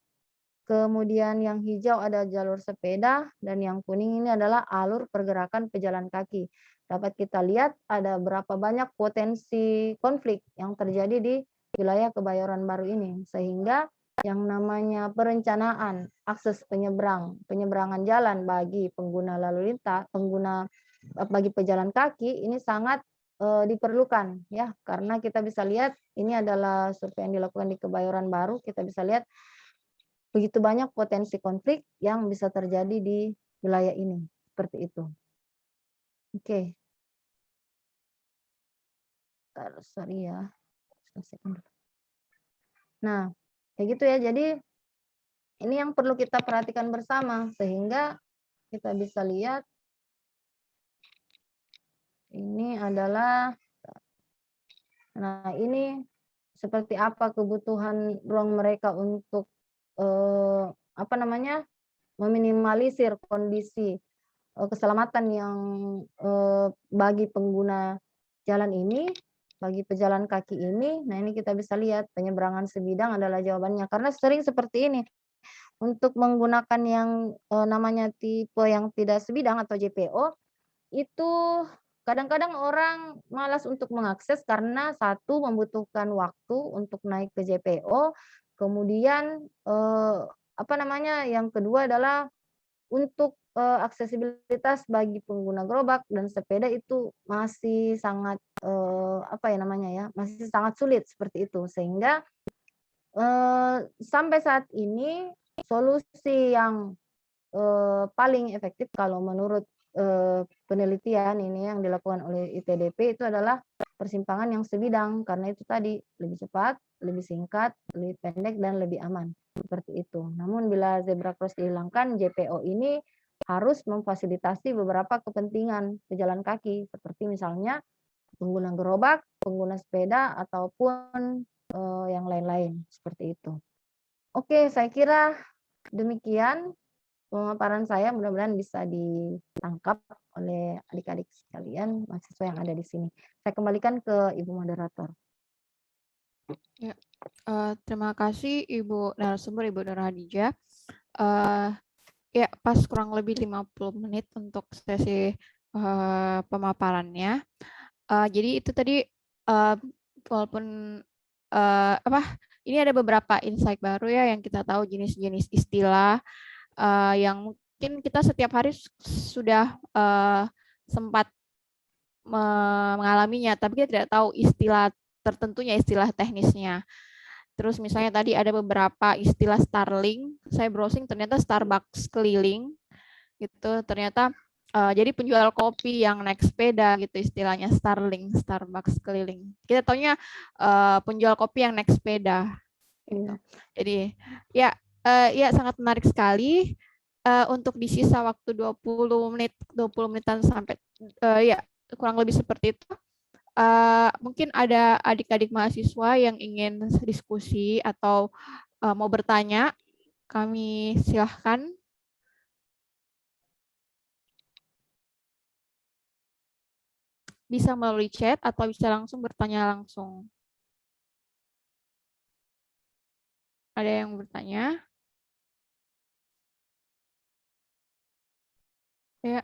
kemudian yang hijau ada jalur sepeda, dan yang kuning ini adalah alur pergerakan pejalan kaki. Dapat kita lihat ada berapa banyak potensi konflik yang terjadi di wilayah Kebayoran Baru ini, sehingga yang namanya perencanaan akses penyeberangan jalan bagi pengguna lalu lintas, bagi pejalan kaki ini sangat diperlukan ya, karena kita bisa lihat ini adalah survei yang dilakukan di Kebayoran Baru, kita bisa lihat begitu banyak potensi konflik yang bisa terjadi di wilayah ini, seperti itu. Oke. Sorry ya. Nah, kayak gitu ya. Jadi ini yang perlu kita perhatikan bersama sehingga kita bisa lihat ini adalah, nah ini seperti apa kebutuhan ruang mereka untuk meminimalisir kondisi keselamatan yang bagi pengguna jalan ini, bagi pejalan kaki ini. Nah, ini kita bisa lihat penyeberangan sebidang adalah jawabannya. Karena sering seperti ini. Untuk menggunakan yang namanya tipe yang tidak sebidang atau JPO, itu kadang-kadang orang malas untuk mengakses karena satu membutuhkan waktu untuk naik ke JPO, kemudian yang kedua adalah untuk aksesibilitas bagi pengguna gerobak dan sepeda itu masih sangat masih sangat sulit seperti itu, sehingga sampai saat ini solusi yang paling efektif kalau menurut penelitian ini yang dilakukan oleh ITDP itu adalah persimpangan yang sebidang, karena itu tadi lebih cepat, lebih singkat, lebih pendek, dan lebih aman, seperti itu. Namun bila zebra cross dihilangkan, JPO ini harus memfasilitasi beberapa kepentingan pejalan kaki, seperti misalnya pengguna gerobak, pengguna sepeda, ataupun yang lain-lain, seperti itu. Oke, saya kira demikian pemaparan saya, mudah-mudahan bisa ditangkap oleh adik-adik sekalian, mahasiswa yang ada di sini. Saya kembalikan ke Ibu Moderator. Ya, terima kasih Ibu narasumber, Ibu Nur Hadijah. Ya, pas kurang lebih 50 menit untuk sesi pemaparannya. Jadi itu tadi walaupun ini ada beberapa insight baru ya yang kita tahu, jenis-jenis istilah yang mungkin kita setiap hari sudah sempat mengalaminya, tapi kita tidak tahu istilah tertentunya, istilah teknisnya. Terus misalnya tadi ada beberapa istilah Starling, saya browsing ternyata Starbucks keliling, gitu. Ternyata jadi penjual kopi yang naik sepeda gitu istilahnya, Starling, Starbucks keliling. Kita taunya penjual kopi yang naik sepeda. Gitu. Jadi ya sangat menarik sekali. Untuk di sisa waktu 20 menitan sampai kurang lebih seperti itu. Mungkin ada adik-adik mahasiswa yang ingin diskusi atau mau bertanya, kami silahkan. Bisa melalui chat atau bisa langsung bertanya langsung. Ada yang bertanya? Ya,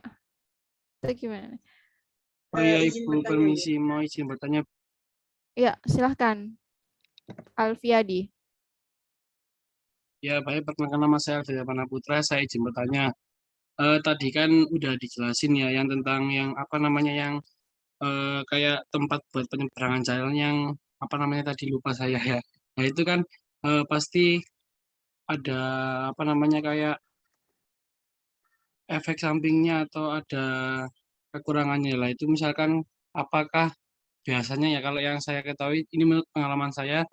itu gimana? Oh iya, Ibu, permisi, mau izin bertanya. Ya, silahkan. Alfiadi. Ya, baik, perkenalkan nama saya Alfiadi Putra, saya izin bertanya. Tadi kan udah dijelasin ya, yang tentang yang yang kayak tempat buat penyeberangan jalan yang tadi lupa saya ya. Nah, itu kan pasti ada kayak efek sampingnya atau ada kekurangannya lah. Itu misalkan apakah biasanya ya kalau yang saya ketahui ini menurut pengalaman saya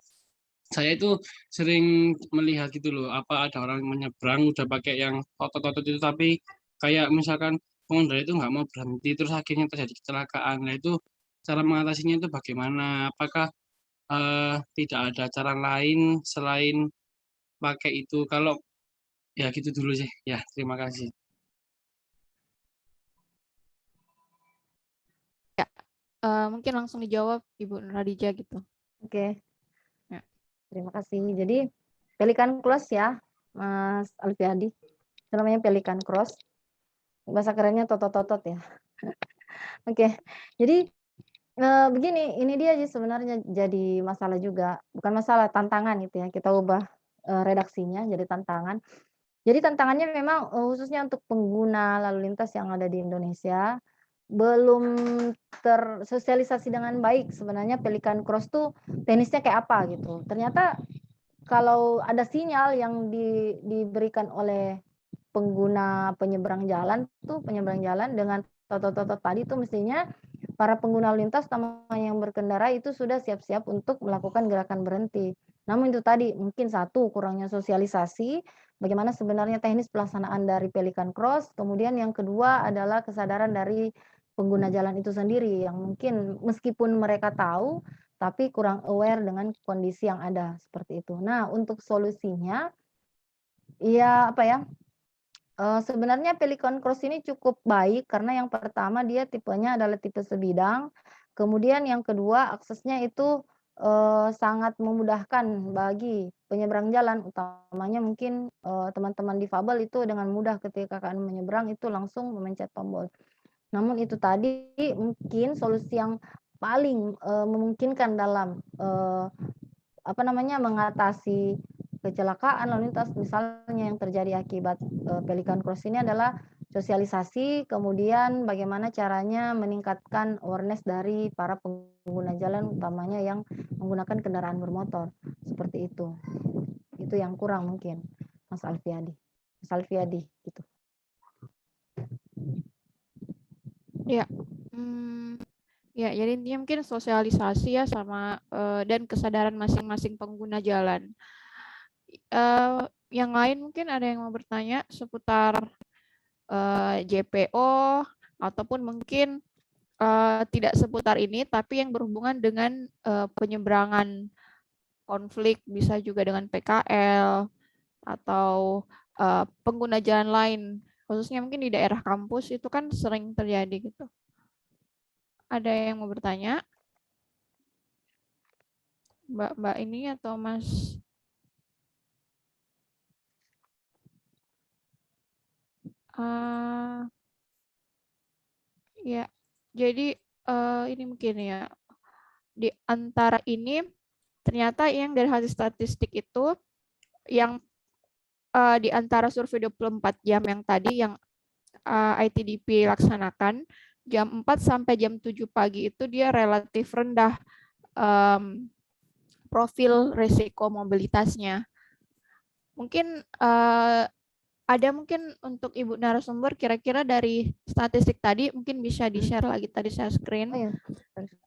itu sering melihat gitu loh, apa ada orang menyeberang udah pakai yang otot-otot itu, tapi kayak misalkan pengendara itu nggak mau berhenti, terus akhirnya terjadi kecelakaan. Nah itu cara mengatasinya itu bagaimana? Apakah tidak ada cara lain selain pakai itu? Kalau ya gitu dulu sih. Ya, terima kasih. Mungkin langsung dijawab Ibu Radija gitu. Oke, Ya. terima kasih. Jadi pelikan cross ya, Mas Alfiadi. Itu namanya pelikan cross. Bahasa kerennya totot-totot ya. Oke, jadi begini, ini dia sih sebenarnya jadi masalah juga, bukan masalah, tantangan gitu ya, kita ubah, redaksinya jadi tantangan. Jadi tantangannya memang, khususnya untuk pengguna lalu lintas yang ada di Indonesia, belum tersosialisasi dengan baik sebenarnya pelikan cross tuh teknisnya kayak apa gitu. Ternyata kalau ada sinyal yang diberikan oleh pengguna penyeberang jalan dengan totot-totot tadi tuh mestinya para pengguna lalu lintas terutama yang berkendara itu sudah siap-siap untuk melakukan gerakan berhenti. Namun itu tadi mungkin satu kurangnya sosialisasi bagaimana sebenarnya teknis pelaksanaan dari pelikan cross, kemudian yang kedua adalah kesadaran dari pengguna jalan itu sendiri yang mungkin meskipun mereka tahu tapi kurang aware dengan kondisi yang ada seperti itu. Nah, untuk solusinya ya apa ya? Sebenarnya Pelikan Cross ini cukup baik karena yang pertama dia tipenya adalah tipe sebidang, kemudian yang kedua aksesnya itu, sangat memudahkan bagi penyeberang jalan utamanya mungkin, teman-teman difabel itu dengan mudah ketika akan menyeberang itu langsung memencet tombol. Namun itu tadi mungkin solusi yang paling, memungkinkan dalam, apa namanya, mengatasi kecelakaan lalu lintas misalnya yang terjadi akibat, Pelikan Cross ini adalah sosialisasi, kemudian bagaimana caranya meningkatkan awareness dari para pengguna jalan utamanya yang menggunakan kendaraan bermotor, seperti itu. Itu yang kurang mungkin, Mas Alfiadi, gitu. Ya, ya, jadi intinya mungkin sosialisasi ya sama dan kesadaran masing-masing pengguna jalan. Yang lain mungkin ada yang mau bertanya seputar JPO ataupun mungkin tidak seputar ini, tapi yang berhubungan dengan penyeberangan konflik, bisa juga dengan PKL atau pengguna jalan lain, khususnya mungkin di daerah kampus itu kan sering terjadi gitu. Ada yang mau bertanya? Mbak ini atau Mas? Ya, jadi ini mungkin ya, di antara ini ternyata yang dari hasil statistik itu yang di antara survei 24 jam yang tadi yang ITDP laksanakan, jam 4 sampai jam 7 pagi itu dia relatif rendah profil risiko mobilitasnya. Mungkin ada mungkin untuk Ibu narasumber kira-kira dari statistik tadi mungkin bisa di-share lagi tadi saya screen. Oh ya.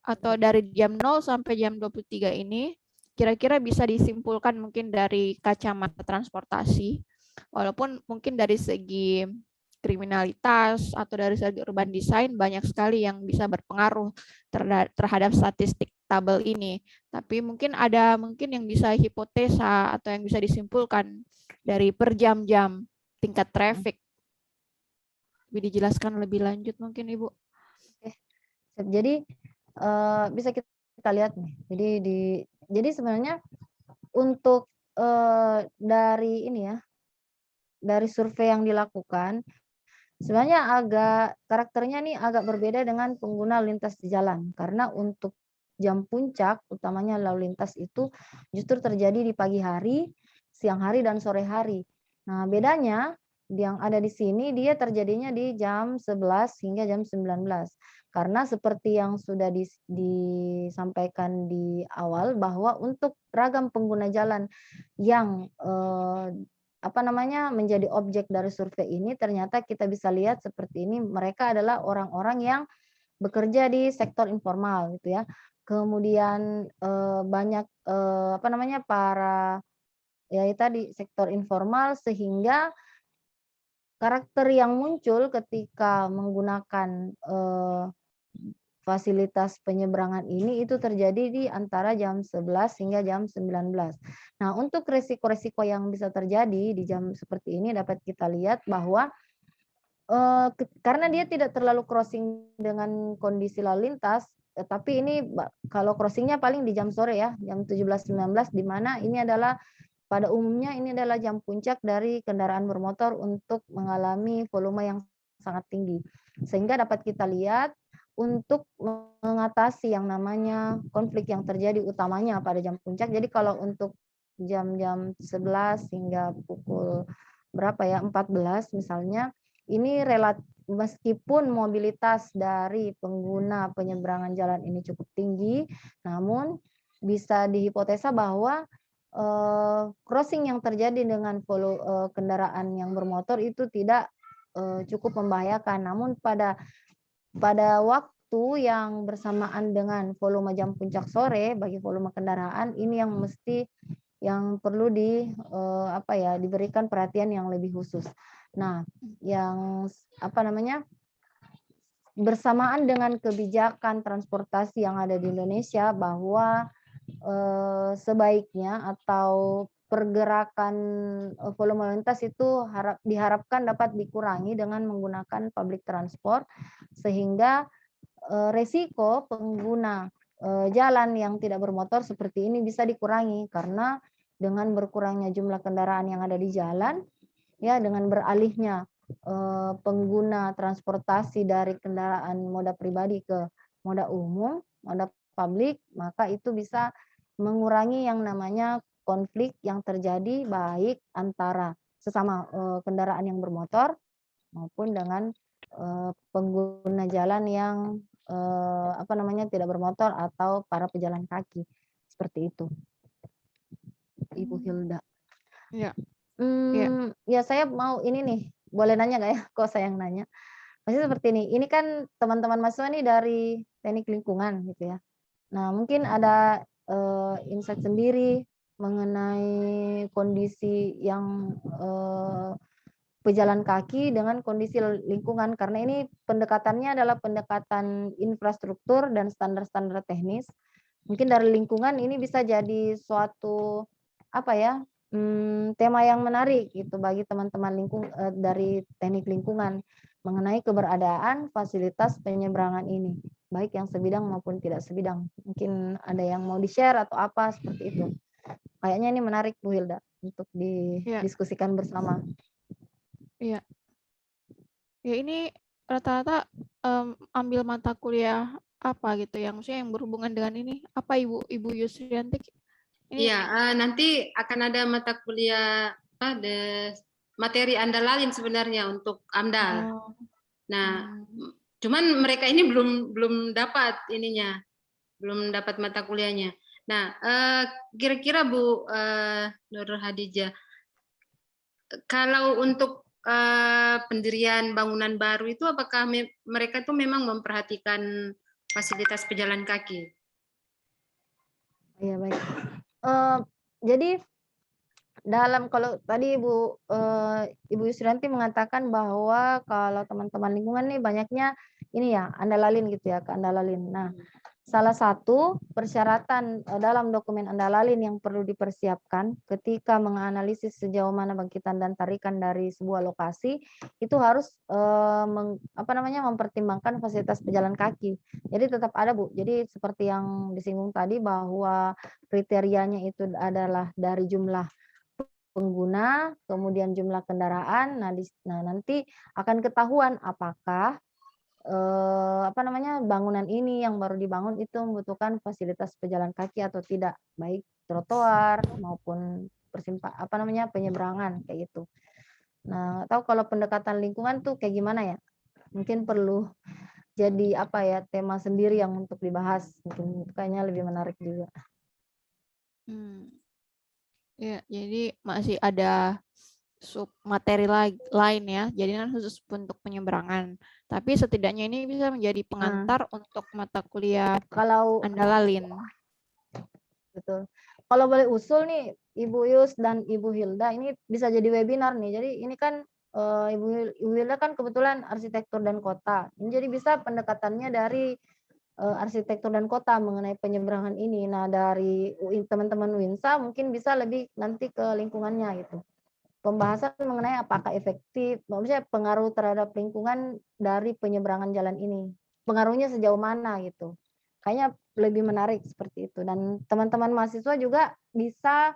Atau dari jam 0 sampai jam 23 ini kira-kira bisa disimpulkan mungkin dari kacamata transportasi. Walaupun mungkin dari segi kriminalitas atau dari segi urban design banyak sekali yang bisa berpengaruh terhadap statistik tabel ini. Tapi mungkin ada yang bisa hipotesa atau yang bisa disimpulkan dari per jam-jam tingkat traffic. Bisa dijelaskan lebih lanjut mungkin Ibu. Oke. Jadi bisa kita lihat nih. Jadi sebenarnya untuk dari ini ya, dari survei yang dilakukan sebenarnya karakternya nih agak berbeda dengan pengguna lintas di jalan. Karena untuk jam puncak utamanya lalu lintas itu justru terjadi di pagi hari, siang hari dan sore hari. Nah, bedanya yang ada di sini dia terjadinya di jam 11 hingga jam 19. Karena seperti yang sudah disampaikan di awal bahwa untuk ragam pengguna jalan yang menjadi objek dari survei ini ternyata kita bisa lihat seperti ini, mereka adalah orang-orang yang bekerja di sektor informal gitu ya. Kemudian banyak apa namanya para ya itu tadi sektor informal, sehingga karakter yang muncul ketika menggunakan fasilitas penyeberangan ini itu terjadi di antara jam 11 hingga jam 19. Nah, untuk resiko-resiko yang bisa terjadi di jam seperti ini dapat kita lihat bahwa karena dia tidak terlalu crossing dengan kondisi lalu lintas, tapi ini kalau crossingnya paling di jam sore ya, jam 17.19, di mana ini adalah pada umumnya ini adalah jam puncak dari kendaraan bermotor untuk mengalami volume yang sangat tinggi. Sehingga dapat kita lihat untuk mengatasi yang namanya konflik yang terjadi utamanya pada jam puncak. Jadi kalau untuk jam-jam 11 hingga pukul berapa ya, 14 misalnya, ini meskipun mobilitas dari pengguna penyeberangan jalan ini cukup tinggi, namun bisa dihipotesa bahwa crossing yang terjadi dengan kendaraan yang bermotor itu tidak cukup membahayakan. Namun pada waktu yang bersamaan dengan volume jam puncak sore, bagi volume kendaraan ini yang perlu diberikan perhatian yang lebih khusus. Nah, yang apa namanya, bersamaan dengan kebijakan transportasi yang ada di Indonesia bahwa sebaiknya atau pergerakan volume lalu lintas itu diharapkan dapat dikurangi dengan menggunakan public transport, sehingga resiko pengguna jalan yang tidak bermotor seperti ini bisa dikurangi, karena dengan berkurangnya jumlah kendaraan yang ada di jalan, ya, dengan beralihnya pengguna transportasi dari kendaraan moda pribadi ke moda umum, moda publik, maka itu bisa mengurangi yang namanya konflik yang terjadi baik antara sesama kendaraan yang bermotor maupun dengan pengguna jalan yang tidak bermotor atau para pejalan kaki, seperti itu, Ibu Hilda. Ya. Ya, saya mau ini nih, boleh nanya nggak ya? Kok saya yang nanya? Maksudnya seperti ini kan teman-teman mahasiswa nih dari teknik lingkungan gitu ya. Nah, mungkin ada insight sendiri mengenai kondisi yang pejalan kaki dengan kondisi lingkungan, karena ini pendekatannya adalah pendekatan infrastruktur dan standar-standar teknis. Mungkin dari lingkungan ini bisa jadi suatu tema yang menarik gitu bagi teman-teman dari teknik lingkungan mengenai keberadaan fasilitas penyeberangan ini, baik yang sebidang maupun tidak sebidang. Mungkin ada yang mau di-share atau apa seperti itu. Kayaknya ini menarik, Bu Hilda, untuk didiskusikan bersama. Iya. Ya, ini rata-rata ambil mata kuliah apa gitu yang maksudnya yang berhubungan dengan ini, apa Ibu Yusrianti? Iya, nanti akan ada mata kuliah materi andalalin sebenarnya untuk AMDAL. Nah, cuman mereka ini belum dapat ininya, belum dapat mata kuliahnya. Nah, kira-kira Bu Nur Hadijah, kalau untuk pendirian bangunan baru itu apakah mereka itu memang memperhatikan fasilitas pejalan kaki? Iya, baik. Jadi kalau tadi Ibu Yusrianti mengatakan bahwa kalau teman-teman lingkungan nih banyaknya ini ya andalalin gitu ya, ke andalalin. Nah, salah satu persyaratan dalam dokumen andalalin yang perlu dipersiapkan ketika menganalisis sejauh mana bangkitan dan tarikan dari sebuah lokasi itu harus mempertimbangkan fasilitas pejalan kaki. Jadi tetap ada, Bu. Jadi seperti yang disinggung tadi bahwa kriterianya itu adalah dari jumlah pengguna, kemudian jumlah kendaraan. Nah, nanti akan ketahuan apakah bangunan ini yang baru dibangun itu membutuhkan fasilitas pejalan kaki atau tidak, baik trotoar maupun penyeberangan kayak gitu. Nah, tahu kalau pendekatan lingkungan tuh kayak gimana ya? Mungkin perlu jadi tema sendiri yang untuk dibahas. Mungkin kayaknya lebih menarik juga. Ya, jadi masih ada sub materi lain ya. Jadi kan khusus untuk penyeberangan. Tapi setidaknya ini bisa menjadi pengantar untuk mata kuliah Kalau andalalin. betul. Kalau boleh usul nih Ibu Yus dan Ibu Hilda, ini bisa jadi webinar nih. Jadi ini kan Ibu Hilda kan kebetulan arsitektur dan kota. Ini jadi bisa pendekatannya dari arsitektur dan kota mengenai penyeberangan ini. Nah, dari teman-teman Winsa mungkin bisa lebih nanti ke lingkungannya gitu. Pembahasan mengenai apakah efektif, maksudnya pengaruh terhadap lingkungan dari penyeberangan jalan ini. Pengaruhnya sejauh mana gitu. Kayaknya lebih menarik seperti itu. Dan teman-teman mahasiswa juga bisa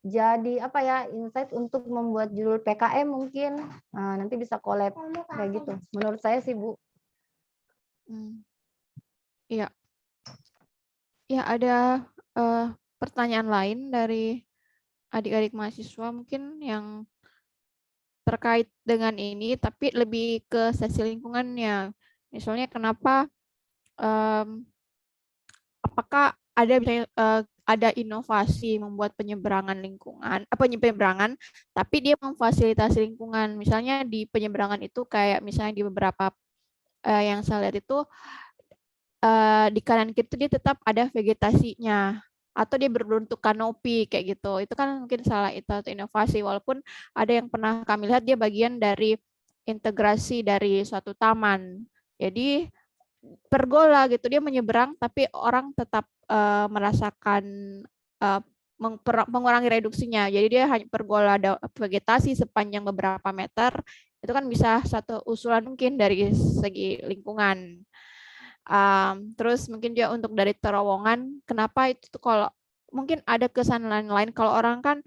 jadi apa ya, insight untuk membuat judul PKM mungkin. Nah, nanti bisa collab kayak gitu. Menurut saya sih, Bu. Iya. Ya, ada pertanyaan lain dari adik-adik mahasiswa mungkin yang terkait dengan ini, tapi lebih ke sesi lingkungannya. Misalnya kenapa, apakah ada ada inovasi membuat penyeberangan lingkungan, penyeberangan, tapi dia memfasilitasi lingkungan. Misalnya di penyeberangan itu kayak misalnya di beberapa yang saya lihat itu di kanan kiri itu dia tetap ada vegetasinya atau dia berbentuk kanopi kayak gitu. Itu kan mungkin salah itu atau inovasi, walaupun ada yang pernah kami lihat dia bagian dari integrasi dari suatu taman. Jadi pergola gitu, dia menyeberang tapi orang tetap merasakan mengurangi reduksinya. Jadi dia hanya pergola vegetasi sepanjang beberapa meter, itu kan bisa satu usulan mungkin dari segi lingkungan. Terus mungkin juga untuk dari terowongan, kenapa itu tuh kalau mungkin ada kesan lain-lain, kalau orang kan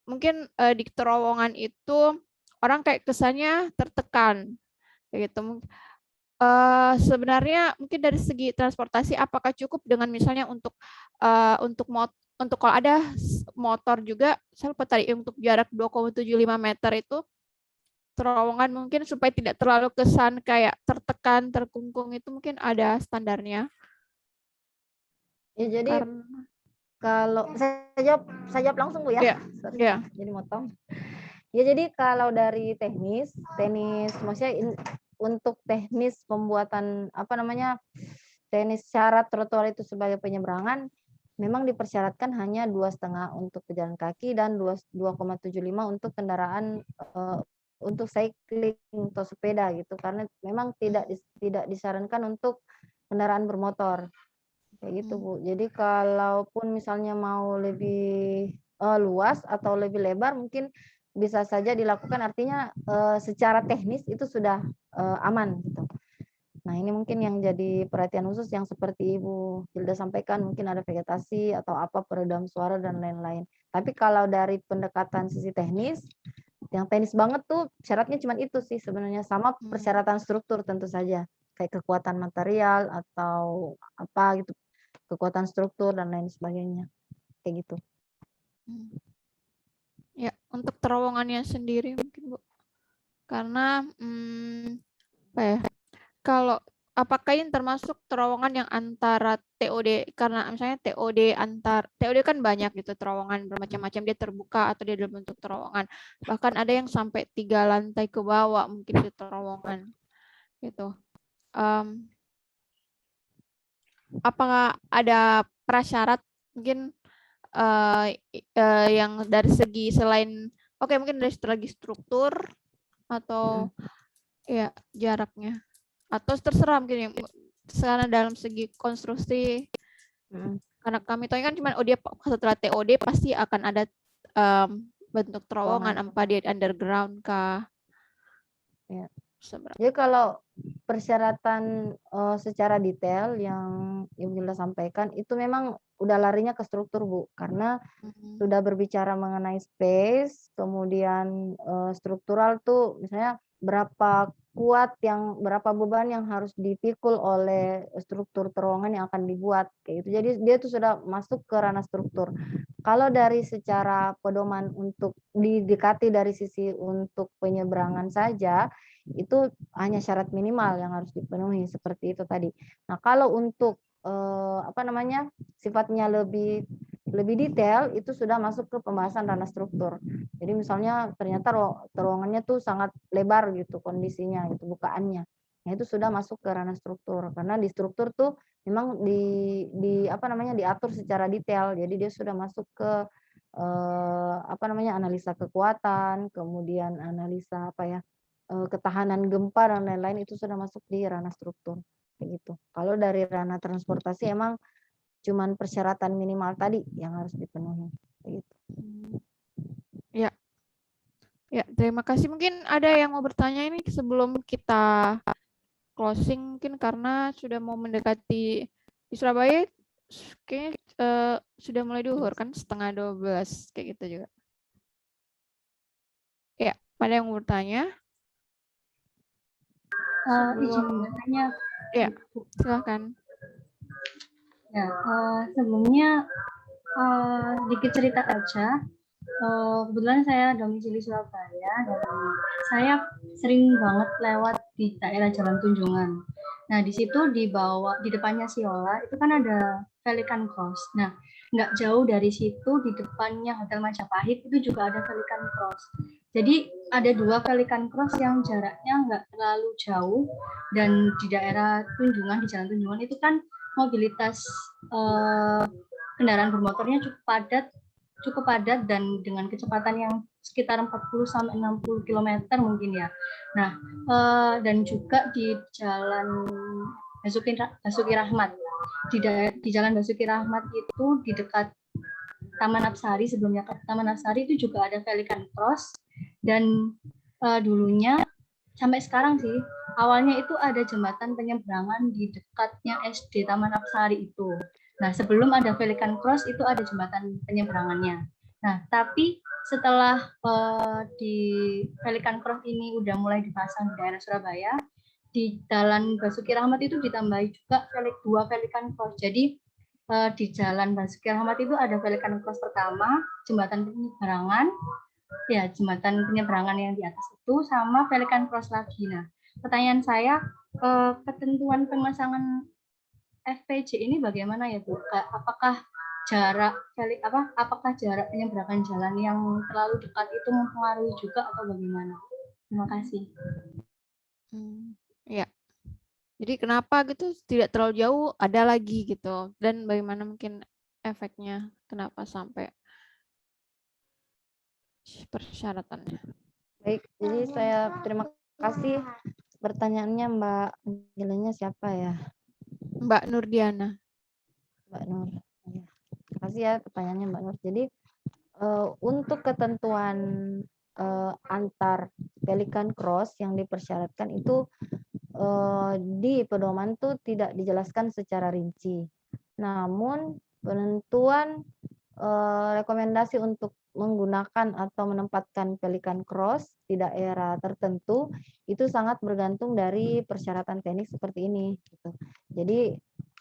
mungkin di terowongan itu orang kayak kesannya tertekan kayak gitu. Sebenarnya mungkin dari segi transportasi apakah cukup dengan misalnya untuk kalau ada motor juga, saya lupa tadi untuk jarak 2,75 meter itu terowongan mungkin supaya tidak terlalu kesan kayak tertekan, terkungkung, itu mungkin ada standarnya. Ya, jadi kalau saya jawab langsung, Bu ya. Iya. Jadi motong. Ya, jadi kalau dari teknis maksudnya untuk teknis pembuatan teknis syarat trotoar itu sebagai penyeberangan memang dipersyaratkan hanya 2,5 untuk pejalan kaki dan 2,75 untuk kendaraan untuk cycling atau sepeda gitu, karena memang tidak disarankan untuk kendaraan bermotor kayak gitu, Bu. Jadi kalaupun misalnya mau lebih luas atau lebih lebar mungkin bisa saja dilakukan, artinya secara teknis itu sudah aman gitu. Nah, ini mungkin yang jadi perhatian khusus yang seperti Ibu Hilda sampaikan, mungkin ada vegetasi atau apa peredam suara dan lain-lain. Tapi kalau dari pendekatan sisi teknis, yang teknis banget tuh syaratnya cuma itu sih sebenarnya, sama persyaratan struktur tentu saja, kayak kekuatan material atau apa gitu, kekuatan struktur dan lain sebagainya, kayak gitu. Ya, untuk terowongannya sendiri mungkin, Bu, karena apa ya, kalau apakah ini termasuk terowongan yang antara TOD, karena misalnya TOD kan banyak gitu, terowongan bermacam-macam, dia terbuka atau dia dalam bentuk terowongan, bahkan ada yang sampai 3 lantai ke bawah mungkin di terowongan gitu. Apakah ada prasyarat mungkin yang dari segi selain mungkin dari segi struktur atau ya jaraknya, atau terserah mungkin yang sekarang dalam segi konstruksi, karena kami tahu kan cuma dia setelah TOD pasti akan ada bentuk terowongan, apa dia underground kah? Ya. Jadi kalau persyaratan secara detail yang Ibu Hilda sampaikan itu memang udah larinya ke struktur, Bu, karena sudah berbicara mengenai space, kemudian struktural tuh misalnya berapa beban yang harus dipikul oleh struktur terowongan yang akan dibuat kayak gitu. Jadi dia tuh sudah masuk ke ranah struktur. Kalau dari secara pedoman untuk didekati dari sisi untuk penyeberangan saja, itu hanya syarat minimal yang harus dipenuhi seperti itu tadi. Nah, kalau untuk sifatnya lebih detail itu sudah masuk ke pembahasan ranah struktur. Jadi misalnya ternyata terowongannya tuh sangat lebar gitu kondisinya gitu bukaannya. Nah, itu sudah masuk ke ranah struktur karena di struktur tuh memang di apa namanya diatur secara detail. Jadi dia sudah masuk ke apa namanya analisa kekuatan, kemudian analisa apa ya ketahanan gempa dan lain-lain itu sudah masuk di ranah struktur kayak gitu. Kalau dari ranah transportasi emang cuman persyaratan minimal tadi yang harus dipenuhi kayak gitu. Ya. Ya, terima kasih. Mungkin ada yang mau bertanya ini sebelum kita closing mungkin karena sudah mau mendekati di Surabaya kayaknya sudah mulai duhur kan 11:30 kayak gitu juga. Ya, ada yang mau bertanya? Izin bertanya. Ya, silakan. Ya, sebelumnya sedikit cerita aja. Kebetulan saya domisili Surabaya dan saya sering banget lewat di daerah Jalan Tunjungan. Nah, di situ di depannya Siola itu kan ada Pelikan Cross. Nah, nggak jauh dari situ di depannya Hotel Majapahit itu juga ada Pelikan Cross. Jadi ada 2 Pelikan Cross yang jaraknya nggak terlalu jauh dan di daerah Tunjungan, di Jalan Tunjungan itu kan mobilitas kendaraan bermotornya cukup padat dan dengan kecepatan yang sekitar 40 sampai 60 km mungkin ya. Nah, dan juga di Jalan Basuki Rahmat. Di Jalan Basuki Rahmat itu di dekat Taman Apsari, sebelumnya ke Taman Apsari itu juga ada Pelikan Cross dan dulunya sampai sekarang sih awalnya itu ada jembatan penyeberangan di dekatnya SD Taman Apsari itu. Nah, sebelum ada Pelikan Cross itu ada jembatan penyeberangannya. Nah, tapi setelah di Pelikan Cross ini udah mulai dipasang di daerah Surabaya, di Jalan Basuki Rahmat itu ditambahi juga 2 Pelikan Cross. Jadi di Jalan Basuki Rahmat itu ada Pelikan Cross pertama, jembatan penyeberangan, ya jembatan penyeberangan yang di atas itu sama Pelikan Cross lagi. Nah, pertanyaan saya, ketentuan pemasangan FPJ ini bagaimana ya Bu? Apakah jarak penyeberangan jalan yang terlalu dekat itu mempengaruhi juga atau bagaimana? Terima kasih. Ya. Jadi kenapa gitu tidak terlalu jauh ada lagi gitu dan bagaimana mungkin efeknya kenapa sampai persyaratannya. Baik, jadi saya terima kasih pertanyaannya Mbak, panggilannya siapa ya? Mbak Nurdiana. Mbak Nur. Ya. Terima kasih ya pertanyaannya Mbak Nur. Jadi untuk ketentuan antar Pelikan Cross yang dipersyaratkan itu di pedoman itu tidak dijelaskan secara rinci. Namun penentuan rekomendasi untuk menggunakan atau menempatkan Pelikan Cross di daerah tertentu itu sangat bergantung dari persyaratan teknik seperti ini. Gitu. Jadi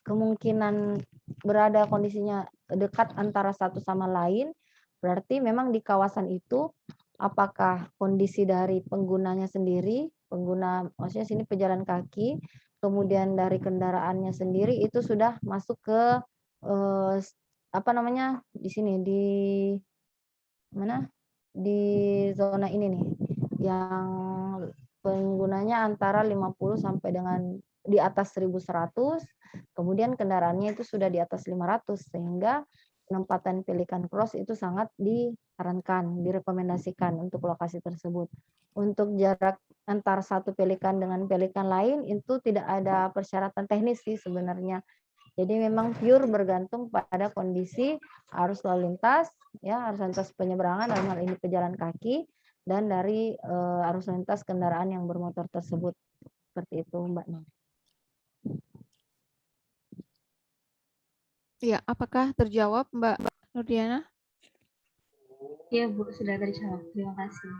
kemungkinan berada kondisinya dekat antara satu sama lain berarti memang di kawasan itu apakah kondisi dari penggunanya sendiri, pengguna maksudnya sini pejalan kaki, kemudian dari kendaraannya sendiri itu sudah masuk ke apa namanya di sini di mana di zona ini nih yang penggunanya antara 50 sampai dengan di atas 1100, kemudian kendaraannya itu sudah di atas 500 sehingga penempatan Pelikan Cross itu sangat disarankan, direkomendasikan untuk lokasi tersebut. Untuk jarak antar satu pelikan dengan pelikan lain itu tidak ada persyaratan teknis sih sebenarnya. Jadi memang pure bergantung pada kondisi arus lalu lintas, ya arus lalu lintas penyeberangan dalam hal ini pejalan kaki dan dari arus lalu lintas kendaraan yang bermotor tersebut. Seperti itu Mbak Nur. Iya, apakah terjawab Mbak Nurdiana? Iya Bu, sudah terjawab. Terima kasih.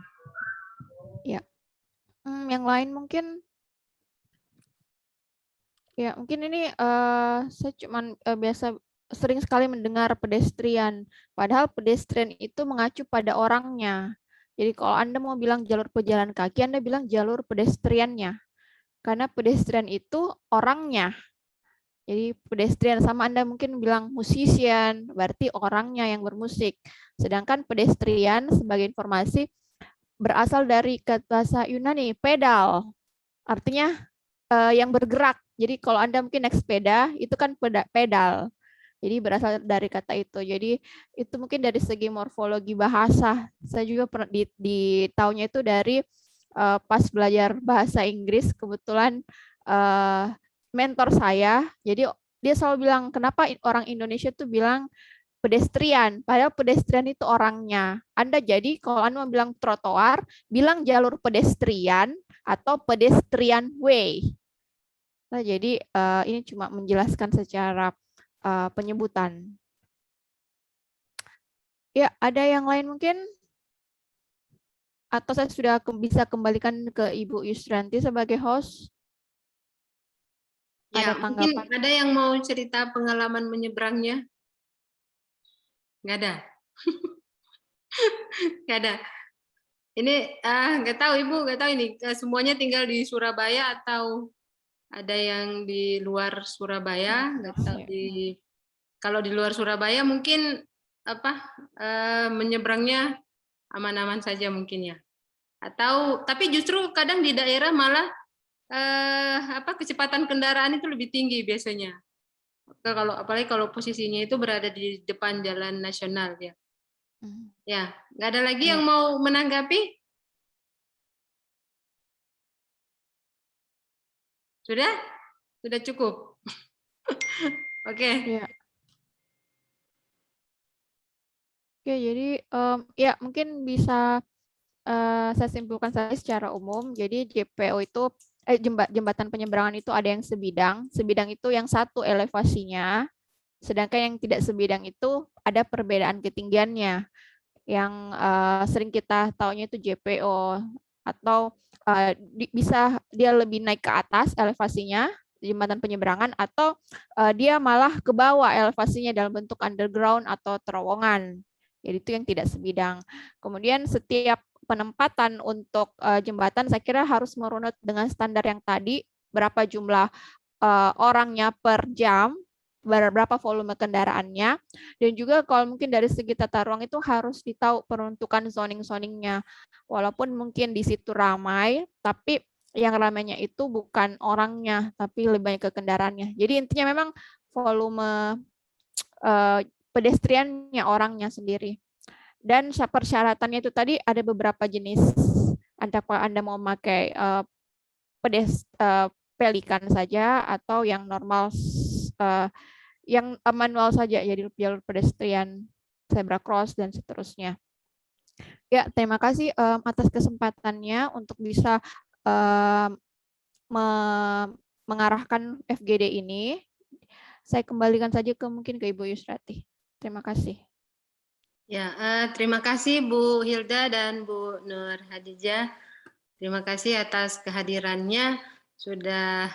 Ya. Yang lain mungkin? Ya, mungkin ini saya cuman biasa sering sekali mendengar pedestrian. Padahal pedestrian itu mengacu pada orangnya. Jadi kalau Anda mau bilang jalur pejalan kaki, Anda bilang jalur pedestriannya. Karena pedestrian itu orangnya. Jadi pedestrian, sama Anda mungkin bilang musician, berarti orangnya yang bermusik. Sedangkan pedestrian sebagai informasi berasal dari kata bahasa Yunani, pedal. Artinya yang bergerak. Jadi kalau Anda mungkin naik sepeda, itu kan pedal. Jadi berasal dari kata itu. Jadi itu mungkin dari segi morfologi bahasa. Saya juga pernah di tahunnya itu dari pas belajar bahasa Inggris, kebetulan mentor saya, jadi dia selalu bilang, kenapa orang Indonesia tuh bilang pedestrian, padahal pedestrian itu orangnya. Anda jadi kalau Anda mau bilang trotoar, bilang jalur pedestrian atau pedestrian way. Nah, jadi ini cuma menjelaskan secara penyebutan. Ya, ada yang lain mungkin? Atau saya sudah bisa kembalikan ke Ibu Yusrianti sebagai host? Ya, Ada mungkin tanggapan? ada yang mau cerita pengalaman menyeberangnya? Nggak ada? Nggak ada. Ini nggak tahu Ibu, nggak tahu ini semuanya tinggal di Surabaya atau ada yang di luar Surabaya? Nggak tahu kalau di luar Surabaya mungkin menyeberangnya aman-aman saja mungkin ya. Atau tapi justru kadang di daerah malah kecepatan kendaraan itu lebih tinggi biasanya. Apalagi kalau posisinya itu berada di depan jalan nasional ya. Ya, nggak ada lagi yang mau menanggapi? Sudah? Sudah cukup? Oke. Ya. Oke, jadi ya mungkin bisa saya simpulkan saja secara umum. Jadi JPO itu jembatan penyeberangan itu ada yang sebidang. Sebidang itu yang satu elevasinya, sedangkan yang tidak sebidang itu ada perbedaan ketinggiannya. Yang sering kita taunya itu JPO, atau bisa dia lebih naik ke atas elevasinya jembatan penyeberangan, atau dia malah ke bawah elevasinya dalam bentuk underground atau terowongan. Jadi itu yang tidak sebidang. Kemudian setiap penempatan untuk jembatan saya kira harus merunut dengan standar yang tadi, berapa jumlah orangnya per jam, berapa volume kendaraannya, dan juga kalau mungkin dari segi tata ruang itu harus ditahu peruntukan zoning-zoningnya. Walaupun mungkin di situ ramai, tapi yang ramainya itu bukan orangnya, tapi lebih banyak ke kendaraannya. Jadi intinya memang volume pedestriannya orangnya sendiri. Dan persyaratannya itu tadi ada beberapa jenis. Anda mau pakai pelikan saja atau yang normal, yang manual saja, jadi jalur pedestrian, zebra cross dan seterusnya. Ya, terima kasih atas kesempatannya untuk bisa mengarahkan FGD ini. Saya kembalikan saja mungkin ke Ibu Yusrati. Terima kasih. Ya, terima kasih Bu Hilda dan Bu Nur Hadijah. Terima kasih atas kehadirannya, sudah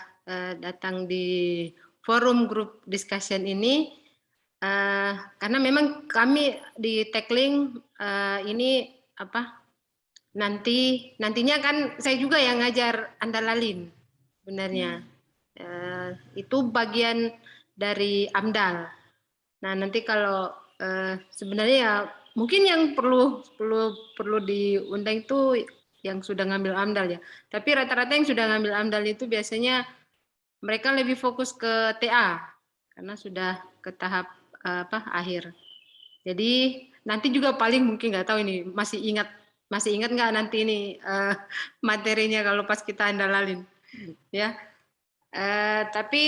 datang di forum grup discussion ini. Karena memang kami di Techlink ini nantinya kan saya juga yang ngajar Andalalin sebenarnya. Itu bagian dari AMDAL. Nah, nanti kalau sebenarnya ya mungkin yang perlu diundang itu yang sudah ngambil AMDAL ya. Tapi rata-rata yang sudah ngambil AMDAL itu biasanya mereka lebih fokus ke TA karena sudah ke tahap akhir. Jadi nanti juga paling mungkin nggak tahu ini masih ingat nggak nanti ini materinya kalau pas kita andalalin ya. Tapi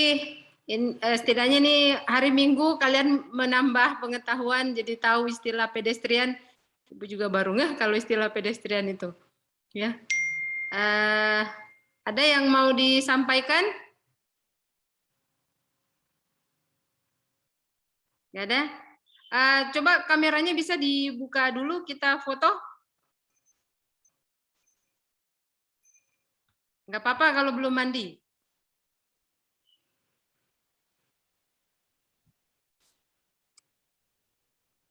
setidaknya nih hari Minggu kalian menambah pengetahuan jadi tahu istilah pedestrian. Ibu juga baru nggak kalau istilah pedestrian itu ya. Ada yang mau disampaikan? Nggak ada? Coba kameranya bisa dibuka dulu, kita foto. Nggak apa-apa kalau belum mandi.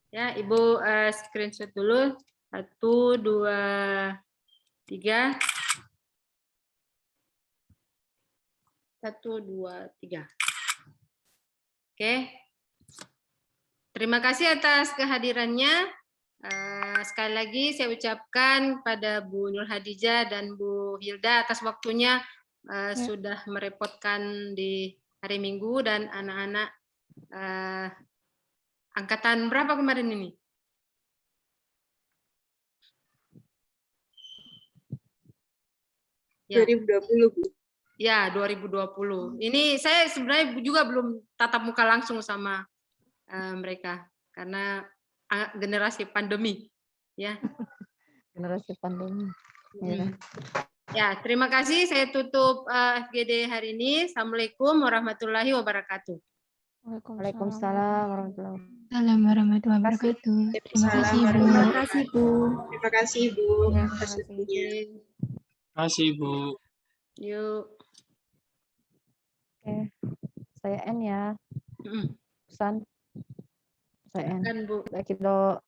Ya, Ibu screenshot dulu. 1, 2, 3. 1, 2, 3. Oke. Terima kasih atas kehadirannya. Sekali lagi saya ucapkan pada Bu Nur Hadijah dan Bu Hilda atas waktunya sudah merepotkan di hari Minggu, dan anak-anak angkatan berapa kemarin ini? Ya. 2020, Bu. Ya, 2020. Ini saya sebenarnya juga belum tatap muka langsung sama mereka karena generasi pandemi, ya. Generasi pandemi. Ya. Ya, terima kasih. Saya tutup FGD hari ini. Assalamualaikum warahmatullahi wabarakatuh. Waalaikumsalam warahmatullahi wabarakatuh. Assalamualaikum warahmatullahi wabarakatuh. Terima kasih, Bu. Terima kasih, Bu. Terima kasih, Bu. Ya, Atas terima kasih. waktunya. Terima kasih, Bu. Yuk. Oke, saya N ya. Pesan. Saya N. Silakan, Bu. Kita